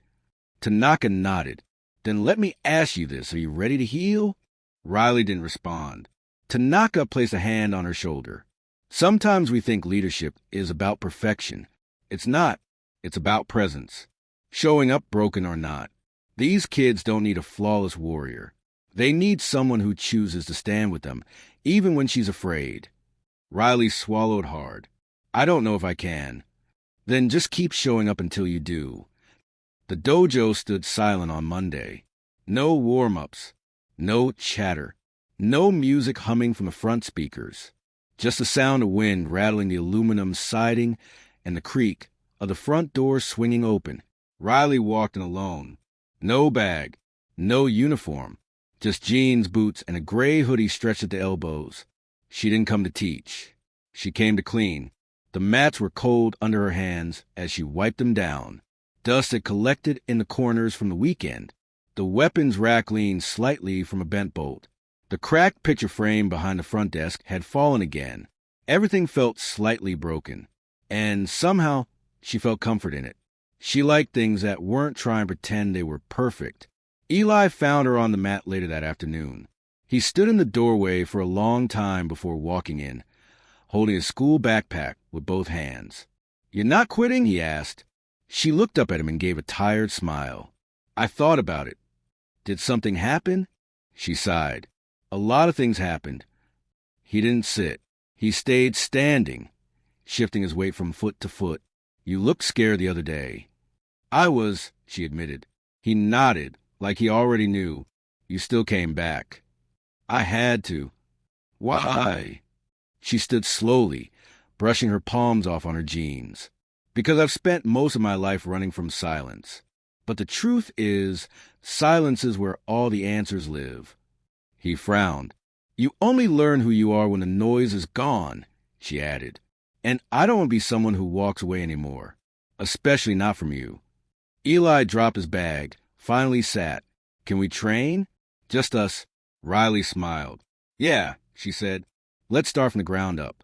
Speaker 1: Tanaka nodded. "Then let me ask you this. Are you ready to heal?" Riley didn't respond. Tanaka placed a hand on her shoulder. "Sometimes we think leadership is about perfection. It's not. It's about presence. Showing up broken or not. These kids don't need a flawless warrior. They need someone who chooses to stand with them, even when she's afraid." Riley swallowed hard. "I don't know if I can." "Then just keep showing up until you do." The dojo stood silent on Monday. No warm-ups, no chatter, no music humming from the front speakers. Just the sound of wind rattling the aluminum siding and the creak of the front door swinging open. Riley walked in alone. No bag, no uniform, just jeans, boots, and a gray hoodie stretched at the elbows. She didn't come to teach. She came to clean. The mats were cold under her hands as she wiped them down. Dust had collected in the corners from the weekend. The weapons rack leaned slightly from a bent bolt. The cracked picture frame behind the front desk had fallen again. Everything felt slightly broken. And somehow, she felt comfort in it. She liked things that weren't trying to pretend they were perfect. Eli found her on the mat later that afternoon. He stood in the doorway for a long time before walking in, holding his school backpack with both hands. "You're not quitting?" he asked. She looked up at him and gave a tired smile. "I thought about it." "Did something happen?" She sighed. "A lot of things happened." He didn't sit. He stayed standing, shifting his weight from foot to foot. You looked scared the other day. I was, she admitted. He nodded, like he already knew. You still came back. I had to. Why? She stood slowly, brushing her palms off on her jeans. Because I've spent most of my life running from silence. But the truth is, silence is where all the answers live. He frowned. You only learn who you are when the noise is gone, she added. And I don't want to be someone who walks away anymore. Especially not from you. Eli dropped his bag, finally sat. Can we train? Just us. Riley smiled. Yeah, she said. Let's start from the ground up.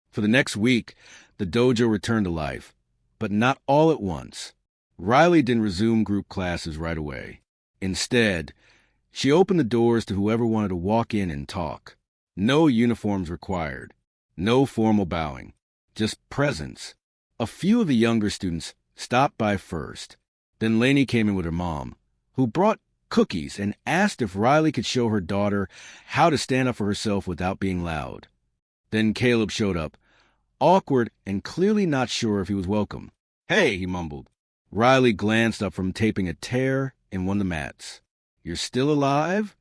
Speaker 1: For the next week, the dojo returned to life. But not all at once. Riley didn't resume group classes right away. Instead, she opened the doors to whoever wanted to walk in and talk. No uniforms required. No formal bowing. Just presence. A few of the younger students stopped by first. Then Lainey came in with her mom, who brought cookies and asked if Riley could show her daughter how to stand up for herself without being loud. Then Caleb showed up, awkward and clearly not sure if he was welcome. Hey, he mumbled. Riley glanced up from taping a tear in one of the mats. You're still alive?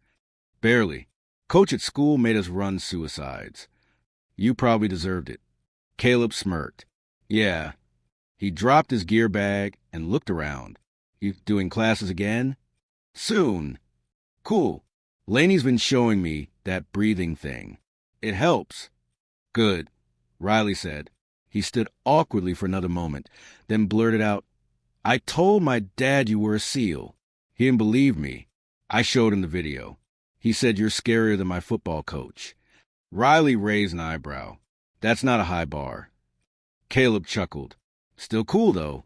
Speaker 1: Barely. Coach at school made us run suicides. You probably deserved it. Caleb smirked. Yeah. He dropped his gear bag and looked around. You doing classes again? Soon. Cool. Lainey's been showing me that breathing thing. It helps. Good, Riley said. He stood awkwardly for another moment, then blurted out, I told my dad you were a SEAL. He didn't believe me. I showed him the video. He said you're scarier than my football coach. Riley raised an eyebrow. That's not a high bar. Caleb chuckled. Still cool, though.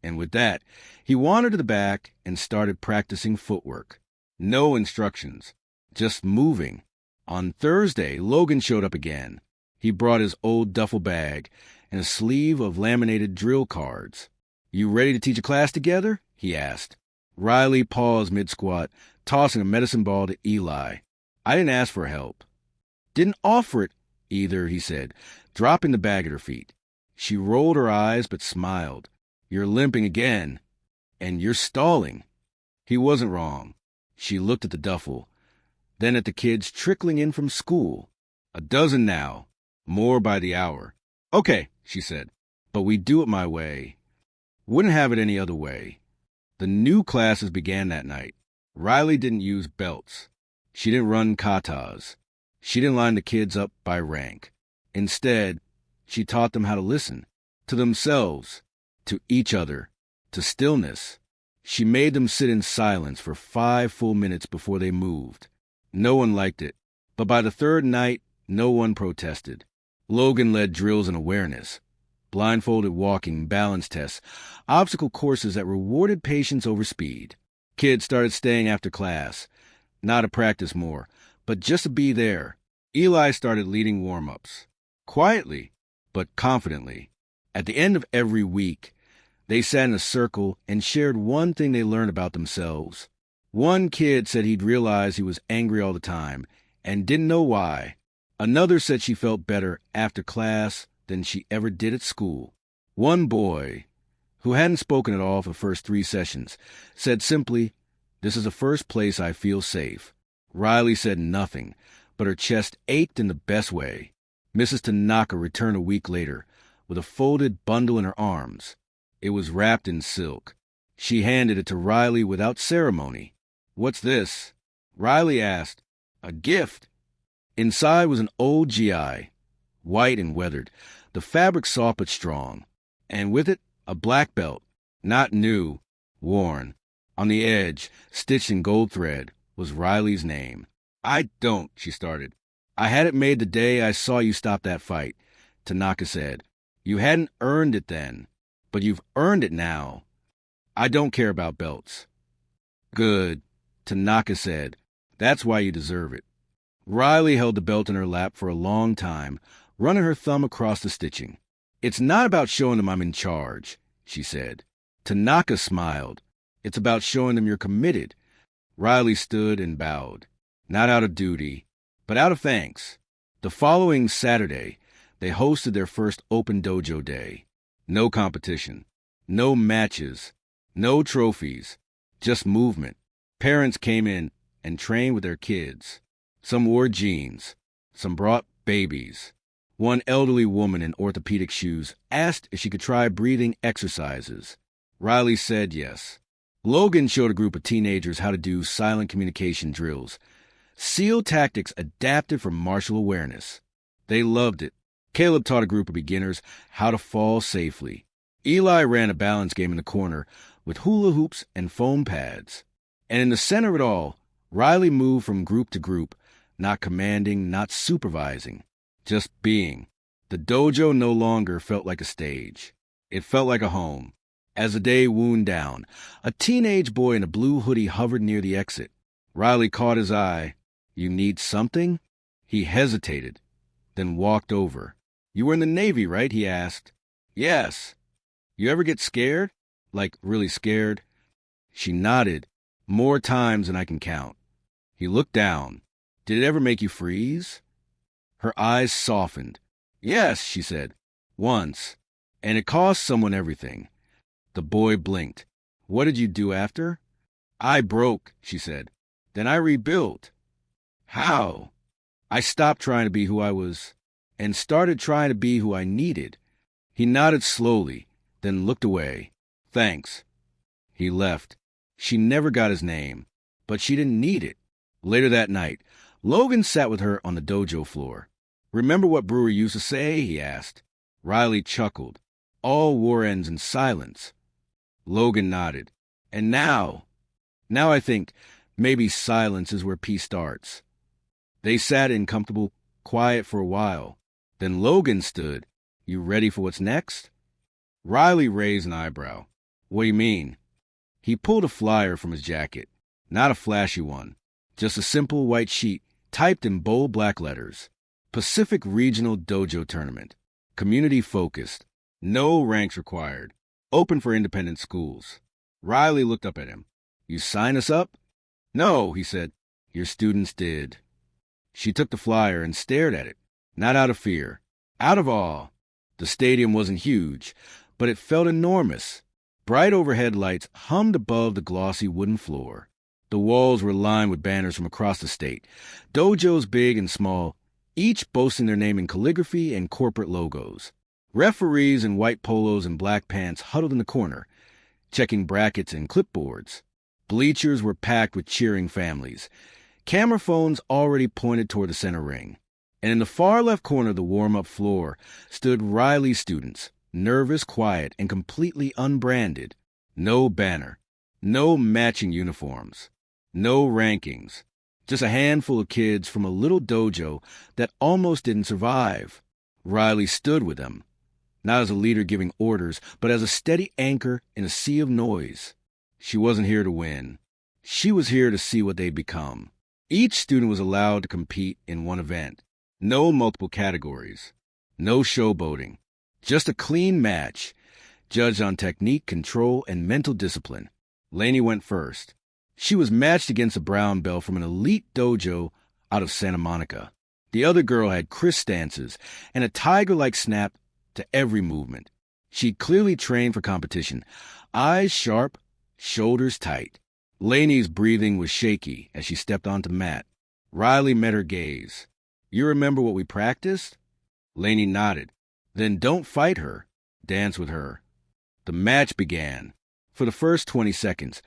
Speaker 1: And with that, he wandered to the back and started practicing footwork. No instructions, just moving. On Thursday, Logan showed up again. He brought his old duffel bag and a sleeve of laminated drill cards. You ready to teach a class together? He asked. Riley paused mid-squat, tossing a medicine ball to Eli. I didn't ask for help. Didn't offer it either, he said, dropping the bag at her feet. She rolled her eyes but smiled. You're limping again. And you're stalling. He wasn't wrong. She looked at the duffel, then at the kids trickling in from school. 12 now. More by the hour. Okay, she said, but we do it my way. Wouldn't have it any other way. The new classes began that night. Riley didn't use belts. She didn't run katas. She didn't line the kids up by rank. Instead, she taught them how to listen. To themselves. To each other. To stillness. She made them sit in silence for 5 full minutes before they moved. No one liked it. But by the third night, no one protested. Logan led drills in awareness. Blindfolded walking, balance tests, obstacle courses that rewarded patience over speed. Kids started staying after class. Not to practice more, but just to be there. Eli started leading warm-ups. Quietly, but confidently. At the end of every week, they sat in a circle and shared one thing they learned about themselves. One kid said he'd realized he was angry all the time and didn't know why. Another said she felt better after class than she ever did at school. One boy, who hadn't spoken at all for the first 3 sessions, said simply, This is the first place I feel safe. Riley said nothing, but her chest ached in the best way. Mrs. Tanaka returned a week later with a folded bundle in her arms. It was wrapped in silk. She handed it to Riley without ceremony. What's this? Riley asked. A gift. Inside was an old GI, white and weathered, the fabric soft but strong, and with it a black belt, not new, worn. On the edge, stitched in gold thread, was Riley's name. I don't, she started. I had it made the day I saw you stop that fight, Tanaka said. You hadn't earned it then, but you've earned it now. I don't care about belts. Good, Tanaka said. That's why you deserve it. Riley held the belt in her lap for a long time, running her thumb across the stitching. It's not about showing them I'm in charge, she said. Tanaka smiled. It's about showing them you're committed. Riley stood and bowed, not out of duty, but out of thanks. The following Saturday, they hosted their first open dojo day. No competition, no matches, no trophies, just movement. Parents came in and trained with their kids. Some wore jeans, some brought babies. One elderly woman in orthopedic shoes asked if she could try breathing exercises. Riley said yes. Logan showed a group of teenagers how to do silent communication drills. SEAL tactics adapted from martial awareness. They loved it. Caleb taught a group of beginners how to fall safely. Eli ran a balance game in the corner with hula hoops and foam pads. And in the center of it all, Riley moved from group to group, not commanding, not supervising, just being. The dojo no longer felt like a stage. It felt like a home. As the day wound down, a teenage boy in a blue hoodie hovered near the exit. Riley caught his eye. "You need something?" He hesitated, then walked over. "You were in the Navy, right?" he asked. "Yes." "You ever get scared? Like really scared?" She nodded, "More times than I can count." He looked down. "Did it ever make you freeze?" Her eyes softened. "Yes," she said, "once. And it cost someone everything." The boy blinked. "What did you do after?" "I broke," she said. "Then I rebuilt." "How?" "I stopped trying to be who I was and started trying to be who I needed." He nodded slowly, then looked away. "Thanks." He left. She never got his name, but she didn't need it. Later that night, Logan sat with her on the dojo floor. "Remember what Brewer used to say?" he asked. Riley chuckled. "All war ends in silence." Logan nodded. "And now I think maybe silence is where peace starts." They sat in comfortable quiet for a while. Then Logan stood. "You ready for what's next?" Riley raised an eyebrow. "What do you mean?" He pulled a flyer from his jacket. Not a flashy one. Just a simple white sheet typed in bold black letters. Pacific Regional Dojo Tournament. Community focused. No ranks required. Open for independent schools. Riley looked up at him. "You sign us up?" "No," he said. "Your students did." She took the flyer and stared at it. Not out of fear. Out of awe. The stadium wasn't huge, but it felt enormous. Bright overhead lights hummed above the glossy wooden floor. The walls were lined with banners from across the state. Dojos big and small, each boasting their name in calligraphy and corporate logos. Referees in white polos and black pants huddled in the corner, checking brackets and clipboards. Bleachers were packed with cheering families. Camera phones already pointed toward the center ring. And in the far left corner of the warm-up floor stood Riley's students, nervous, quiet, and completely unbranded. No banner. No matching uniforms. No rankings. Just a handful of kids from a little dojo that almost didn't survive. Riley stood with them, not as a leader giving orders, but as a steady anchor in a sea of noise. She wasn't here to win. She was here to see what they'd become. Each student was allowed to compete in one event. No multiple categories. No showboating. Just a clean match, judged on technique, control, and mental discipline. Lainey went first. She was matched against a brown belt from an elite dojo out of Santa Monica. The other girl had crisp stances and a tiger-like snap to every movement. She'd clearly trained for competition. Eyes sharp, shoulders tight. Lainey's breathing was shaky as she stepped onto the mat. Riley met her gaze. "You remember what we practiced?" Lainey nodded. "Then don't fight her. Dance with her." The match began. For the first 20 seconds,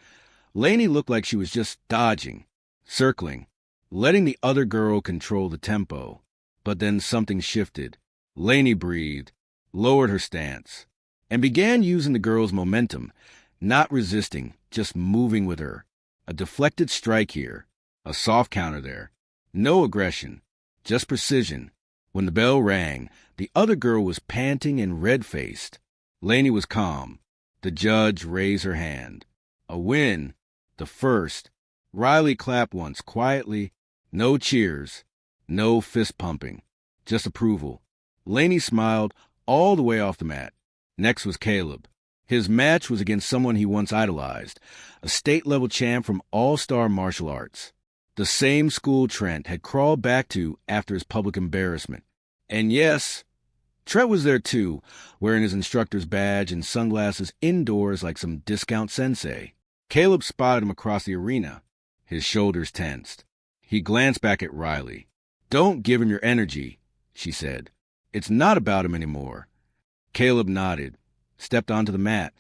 Speaker 1: Lainey looked like she was just dodging, circling, letting the other girl control the tempo. But then something shifted. Lainey breathed, lowered her stance, and began using the girl's momentum, not resisting, just moving with her. A deflected strike here, a soft counter there. No aggression, just precision. When the bell rang, the other girl was panting and red-faced. Lainey was calm. The judge raised her hand. A win. The first. Riley clapped once, quietly. No cheers. No fist-pumping. Just approval. Lainey smiled all the way off the mat. Next was Caleb. His match was against someone he once idolized, a state-level champ from All-Star Martial Arts. The same school Trent had crawled back to after his public embarrassment. And yes, Trent was there too, wearing his instructor's badge and sunglasses indoors like some discount sensei. Caleb spotted him across the arena. His shoulders tensed. He glanced back at Riley. "Don't give him your energy," she said. "It's not about him anymore." Caleb nodded, stepped onto the mat,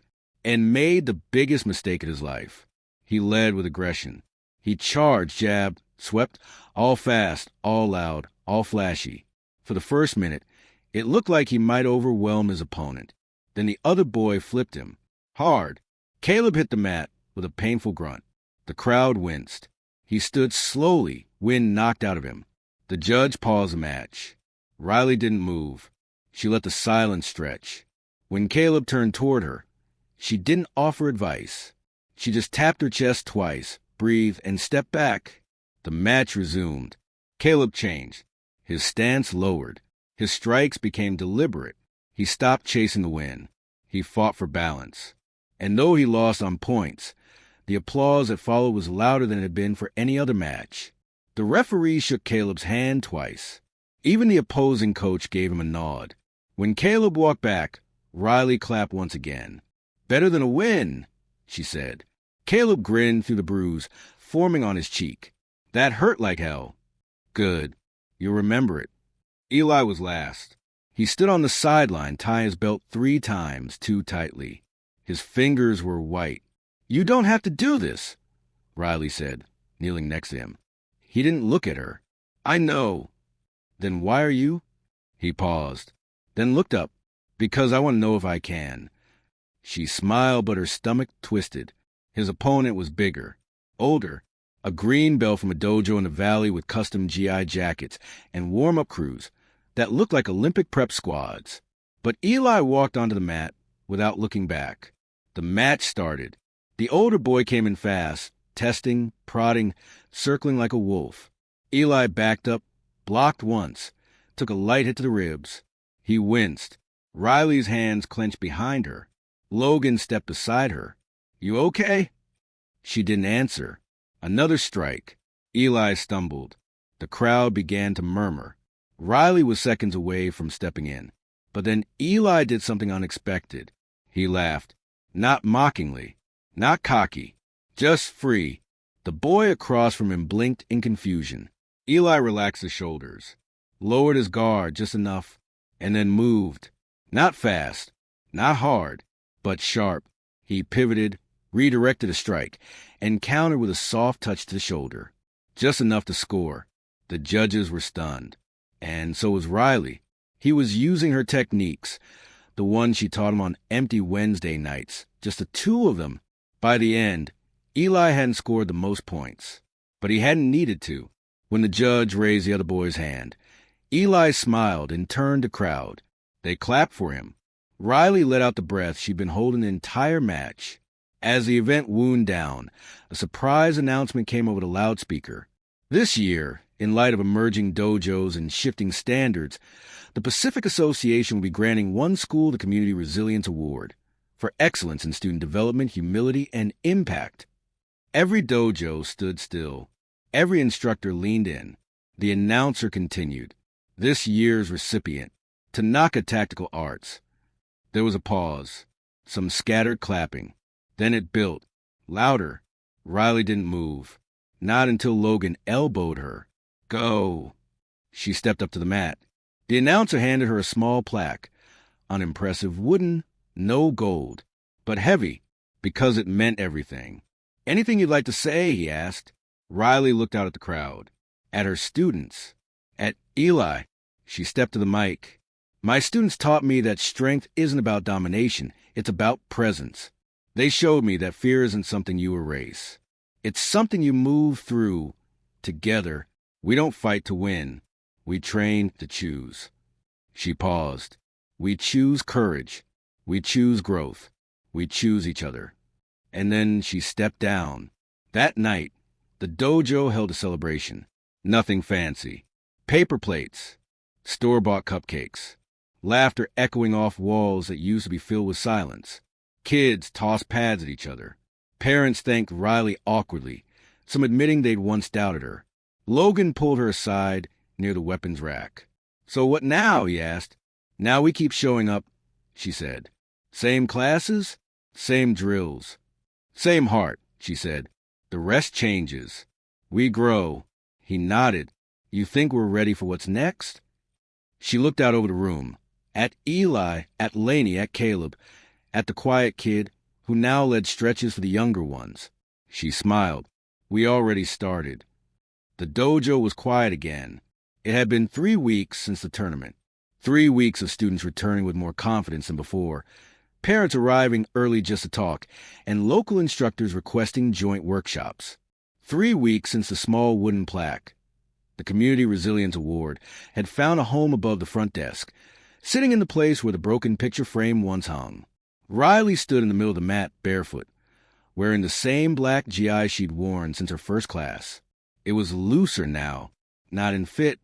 Speaker 1: and made the biggest mistake of his life. He led with aggression. He charged, jabbed, swept, all fast, all loud, all flashy. For the first minute, it looked like he might overwhelm his opponent. Then the other boy flipped him. Hard. Caleb hit the mat with a painful grunt. The crowd winced. He stood slowly, wind knocked out of him. The judge paused the match. Riley didn't move. She let the silence stretch. When Caleb turned toward her, she didn't offer advice. She just tapped her chest twice, breathed, and stepped back. The match resumed. Caleb changed. His stance lowered. His strikes became deliberate. He stopped chasing the win. He fought for balance. And though he lost on points, the applause that followed was louder than it had been for any other match. The referee shook Caleb's hand twice. Even the opposing coach gave him a nod. When Caleb walked back, Riley clapped once again. "Better than a win," she said. Caleb grinned through the bruise forming on his cheek. "That hurt like hell." "Good. You'll remember it." Eli was last. He stood on the sideline, tying his belt 3 times too tightly. His fingers were white. "You don't have to do this," Riley said, kneeling next to him. He didn't look at her. "I know." "Then why are you?" He paused, then looked up. "Because I want to know if I can." She smiled, but her stomach twisted. His opponent was bigger, older, a green belt from a dojo in the valley with custom GI jackets and warm-up crews that looked like Olympic prep squads. But Eli walked onto the mat without looking back. The match started. The older boy came in fast, testing, prodding, circling like a wolf. Eli backed up, blocked once, took a light hit to the ribs. He winced. Riley's hands clenched behind her. Logan stepped beside her. "You okay?" She didn't answer. Another strike. Eli stumbled. The crowd began to murmur. Riley was seconds away from stepping in. But then Eli did something unexpected. He laughed. Not mockingly. Not cocky. Just free. The boy across from him blinked in confusion. Eli relaxed his shoulders, lowered his guard just enough, and then moved. Not fast, not hard, but sharp. He pivoted, redirected a strike, and countered with a soft touch to the shoulder. Just enough to score. The judges were stunned. And so was Riley. He was using her techniques, the one she taught him on empty Wednesday nights, just the 2 of them. By the end, Eli hadn't scored the most points, but he hadn't needed to. When the judge raised the other boy's hand, Eli smiled and turned the crowd. They clapped for him. Riley let out the breath she'd been holding the entire match. As the event wound down, a surprise announcement came over the loudspeaker. This year, in light of emerging dojos and shifting standards, the Pacific Association will be granting one school the Community Resilience Award for excellence in student development, humility, and impact. Every dojo stood still. Every instructor leaned in. The announcer continued. This year's recipient, Tanaka Tactical Arts. There was a pause, some scattered clapping. Then it built, louder. Riley didn't move. Not until Logan elbowed her. "Go." She stepped up to the mat. The announcer handed her a small plaque, unimpressive, wooden, no gold, but heavy, because it meant everything. "Anything you'd like to say?" he asked. Riley looked out at the crowd, at her students, at Eli. She stepped to the mic. "My students taught me that strength isn't about domination, it's about presence. They showed me that fear isn't something you erase. It's something you move through together. We don't fight to win. We train to choose." She paused. "We choose courage. We choose growth. We choose each other." And then she stepped down. That night, the dojo held a celebration. Nothing fancy. Paper plates. Store-bought cupcakes. Laughter echoing off walls that used to be filled with silence. Kids tossed pads at each other. Parents thanked Riley awkwardly, some admitting they'd once doubted her. Logan pulled her aside near the weapons rack. "So what now?" he asked. "Now we keep showing up," she said. "Same classes, same drills. Same heart," she said. "The rest changes. We grow." He nodded. "You think we're ready for what's next?" She looked out over the room. At Eli, at Laney, at Caleb, at the quiet kid who now led stretches for the younger ones. She smiled. "We already started." The dojo was quiet again. It had been 3 weeks since the tournament. 3 weeks of students returning with more confidence than before, parents arriving early just to talk, and local instructors requesting joint workshops. 3 weeks since the small wooden plaque, the Community Resilience Award, had found a home above the front desk, sitting in the place where the broken picture frame once hung. Riley stood in the middle of the mat, barefoot, wearing the same black GI she'd worn since her first class. It was looser now, not in fit,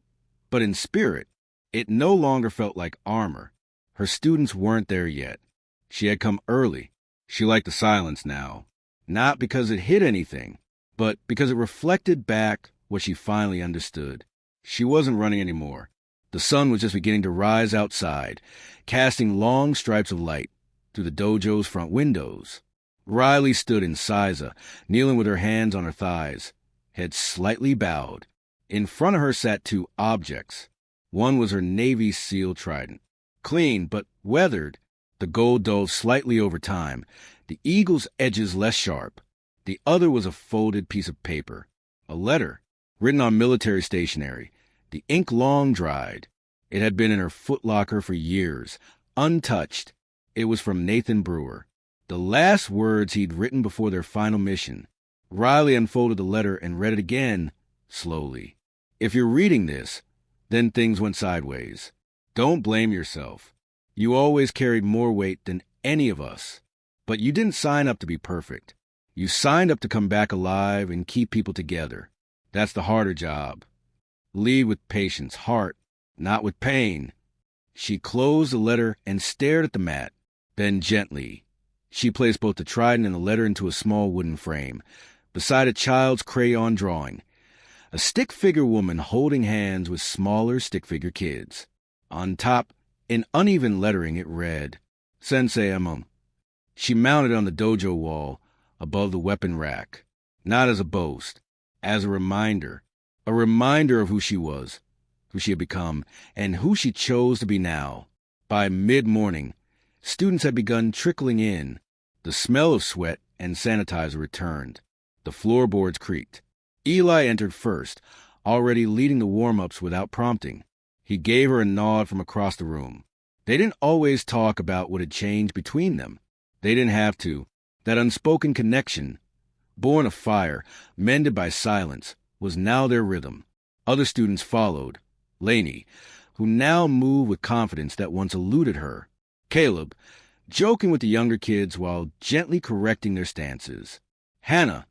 Speaker 1: but in spirit. It no longer felt like armor. Her students weren't there yet. She had come early. She liked the silence now, not because it hid anything, but because it reflected back what she finally understood. She wasn't running anymore. The sun was just beginning to rise outside, casting long stripes of light through the dojo's front windows. Riley stood in Siza, kneeling with her hands on her thighs, head slightly bowed. In front of her sat 2 objects. One was her Navy SEAL trident, clean but weathered, the gold dulled slightly over time, the eagle's edges less sharp. The other was a folded piece of paper, a letter, written on military stationery, the ink long dried. It had been in her footlocker for years, untouched. It was from Nathan Brewer, the last words he'd written before their final mission. Riley unfolded the letter and read it again, slowly. "If you're reading this, then things went sideways. Don't blame yourself. You always carried more weight than any of us. But you didn't sign up to be perfect. You signed up to come back alive and keep people together. That's the harder job. Lead with patience, heart, not with pain." She closed the letter and stared at the mat. Then gently, she placed both the trident and the letter into a small wooden frame, beside a child's crayon drawing. A stick figure woman holding hands with smaller stick figure kids. On top, in uneven lettering, it read, "Sensei Emon." She mounted on the dojo wall above the weapon rack, not as a boast, as a reminder of who she was, who she had become, and who she chose to be now. By mid-morning, students had begun trickling in. The smell of sweat and sanitizer returned. The floorboards creaked. Eli entered first, already leading the warm-ups without prompting. He gave her a nod from across the room. They didn't always talk about what had changed between them. They didn't have to. That unspoken connection, born of fire, mended by silence, was now their rhythm. Other students followed. Laney, who now moved with confidence that once eluded her. Caleb, joking with the younger kids while gently correcting their stances. Hannah,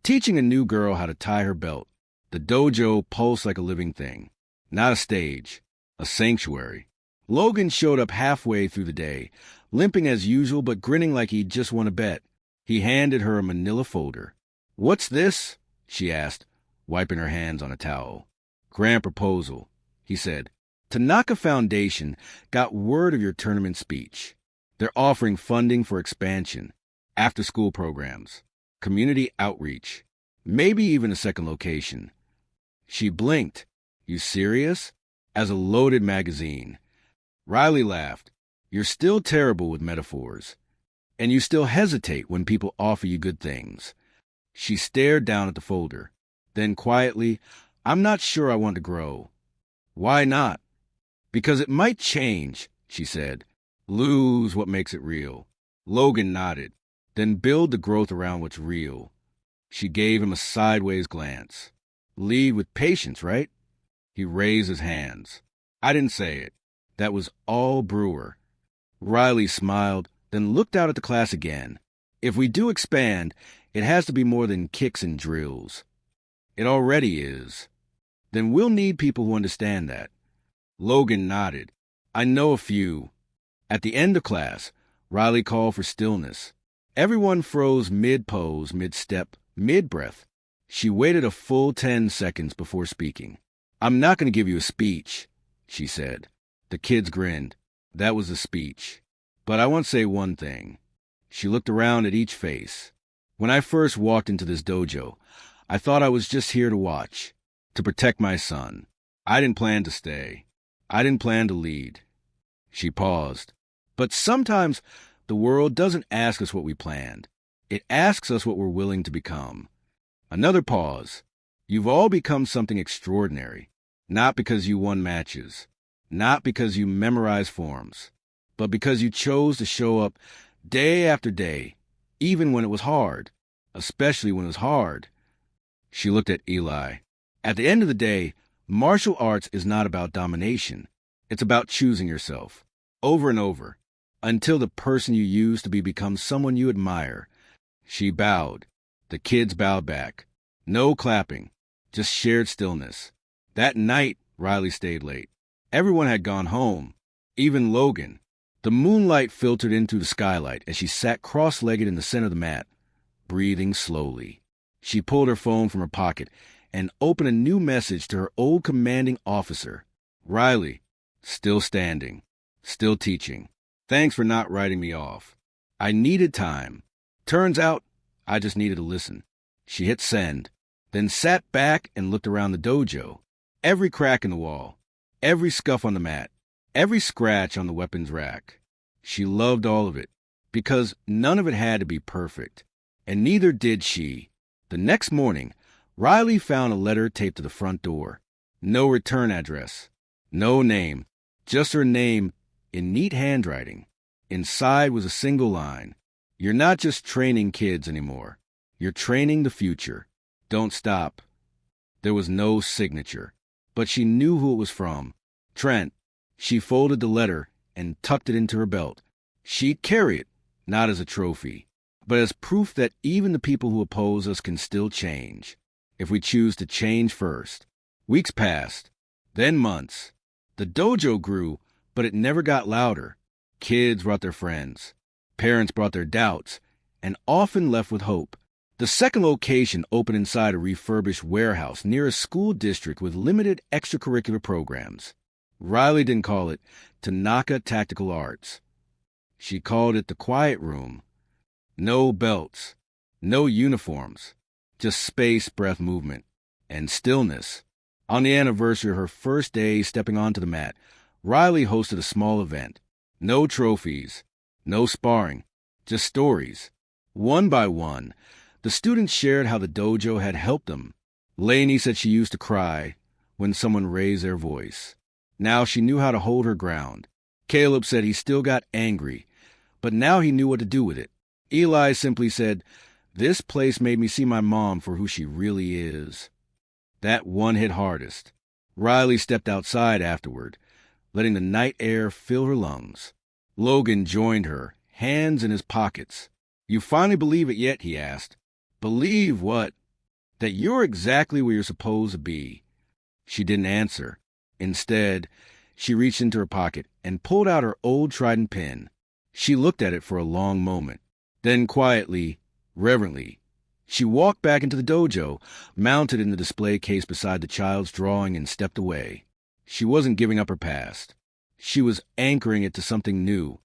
Speaker 1: teaching a new girl how to tie her belt. The dojo pulsed like a living thing. Not a stage, a sanctuary. Logan showed up halfway through the day, limping as usual but grinning like he'd just won a bet. He handed her a manila folder. "What's this?" she asked, wiping her hands on a towel. "Grant proposal," he said. "Tanaka Foundation got word of your tournament speech. They're offering funding for expansion, after-school programs, community outreach, maybe even a second location." She blinked. "You serious?" As a loaded magazine. Riley laughed. "You're still terrible with metaphors. And you still hesitate when people offer you good things." She stared down at the folder. Then quietly, "I'm not sure I want to grow." "Why not?" "Because it might change," she said. "Lose what makes it real." Logan nodded. "Then build the growth around what's real." She gave him a sideways glance. "Lead with patience, right?" He raised his hands. "I didn't say it. That was all Brewer." Riley smiled, then looked out at the class again. "If we do expand, it has to be more than kicks and drills." "It already is." "Then we'll need people who understand that." Logan nodded. "I know a few." At the end of class, Riley called for stillness. Everyone froze mid-pose, mid-step, mid-breath. She waited a full 10 seconds before speaking. "I'm not going to give you a speech," she said. The kids grinned. That was a speech. "But I want to say one thing." She looked around at each face. "When I first walked into this dojo, I thought I was just here to watch, to protect my son. I didn't plan to stay. I didn't plan to lead." She paused. "But sometimes the world doesn't ask us what we planned. It asks us what we're willing to become." Another pause. "You've all become something extraordinary, not because you won matches, not because you memorized forms, but because you chose to show up day after day, even when it was hard, especially when it was hard." She looked at Eli. "At the end of the day, martial arts is not about domination. It's about choosing yourself, over and over, until the person you used to be becomes someone you admire." She bowed. The kids bowed back. No clapping, just shared stillness. That night, Riley stayed late. Everyone had gone home, even Logan. The moonlight filtered in through the skylight as she sat cross-legged in the center of the mat, breathing slowly. She pulled her phone from her pocket and opened a new message to her old commanding officer. "Riley, still standing, still teaching. Thanks for not writing me off. I needed time. Turns out I just needed to listen." She hit send, then sat back and looked around the dojo. Every crack in the wall, every scuff on the mat, every scratch on the weapons rack. She loved all of it, because none of it had to be perfect. And neither did she. The next morning, Riley found a letter taped to the front door. No return address, no name, just her name in neat handwriting. Inside was a single line. "You're not just training kids anymore. You're training the future. Don't stop." There was no signature, but she knew who it was from. Trent. She folded the letter and tucked it into her belt. She'd carry it, not as a trophy, but as proof that even the people who oppose us can still change, if we choose to change first. Weeks passed, then months. The dojo grew, but it never got louder. Kids brought their friends. Parents brought their doubts, and often left with hope. The second location opened inside a refurbished warehouse near a school district with limited extracurricular programs. Riley didn't call it Tanaka Tactical Arts. She called it the Quiet Room. No belts, no uniforms, just space, breath, movement, and stillness. On the anniversary of her first day stepping onto the mat, Riley hosted a small event. No trophies, no sparring, just stories. One by one, the students shared how the dojo had helped them. Lainey said she used to cry when someone raised their voice. Now she knew how to hold her ground. Caleb said he still got angry, but now he knew what to do with it. Eli simply said, "This place made me see my mom for who she really is." That one hit hardest. Riley stepped outside afterward, letting the night air fill her lungs. Logan joined her, hands in his pockets. "You finally believe it yet?" he asked. "Believe what?" "That you're exactly where you're supposed to be." She didn't answer. Instead, she reached into her pocket and pulled out her old trident pen. She looked at it for a long moment. Then quietly, reverently, she walked back into the dojo, mounted in the display case beside the child's drawing, and stepped away. She wasn't giving up her past. She was anchoring it to something new.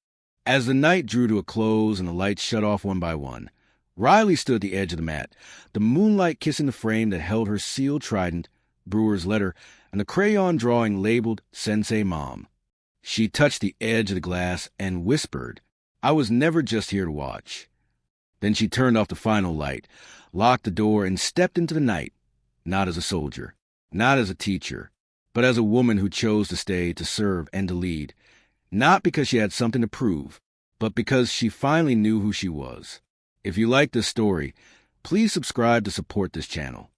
Speaker 1: As the night drew to a close and the lights shut off one by one, Riley stood at the edge of the mat, the moonlight kissing the frame that held her sealed trident, Brewer's letter, and the crayon drawing labeled Sensei Mom. She touched the edge of the glass and whispered, "I was never just here to watch." Then she turned off the final light, locked the door, and stepped into the night, not as a soldier, not as a teacher, but as a woman who chose to stay, to serve, and to lead, not because she had something to prove, but because she finally knew who she was. If you like this story, please subscribe to support this channel.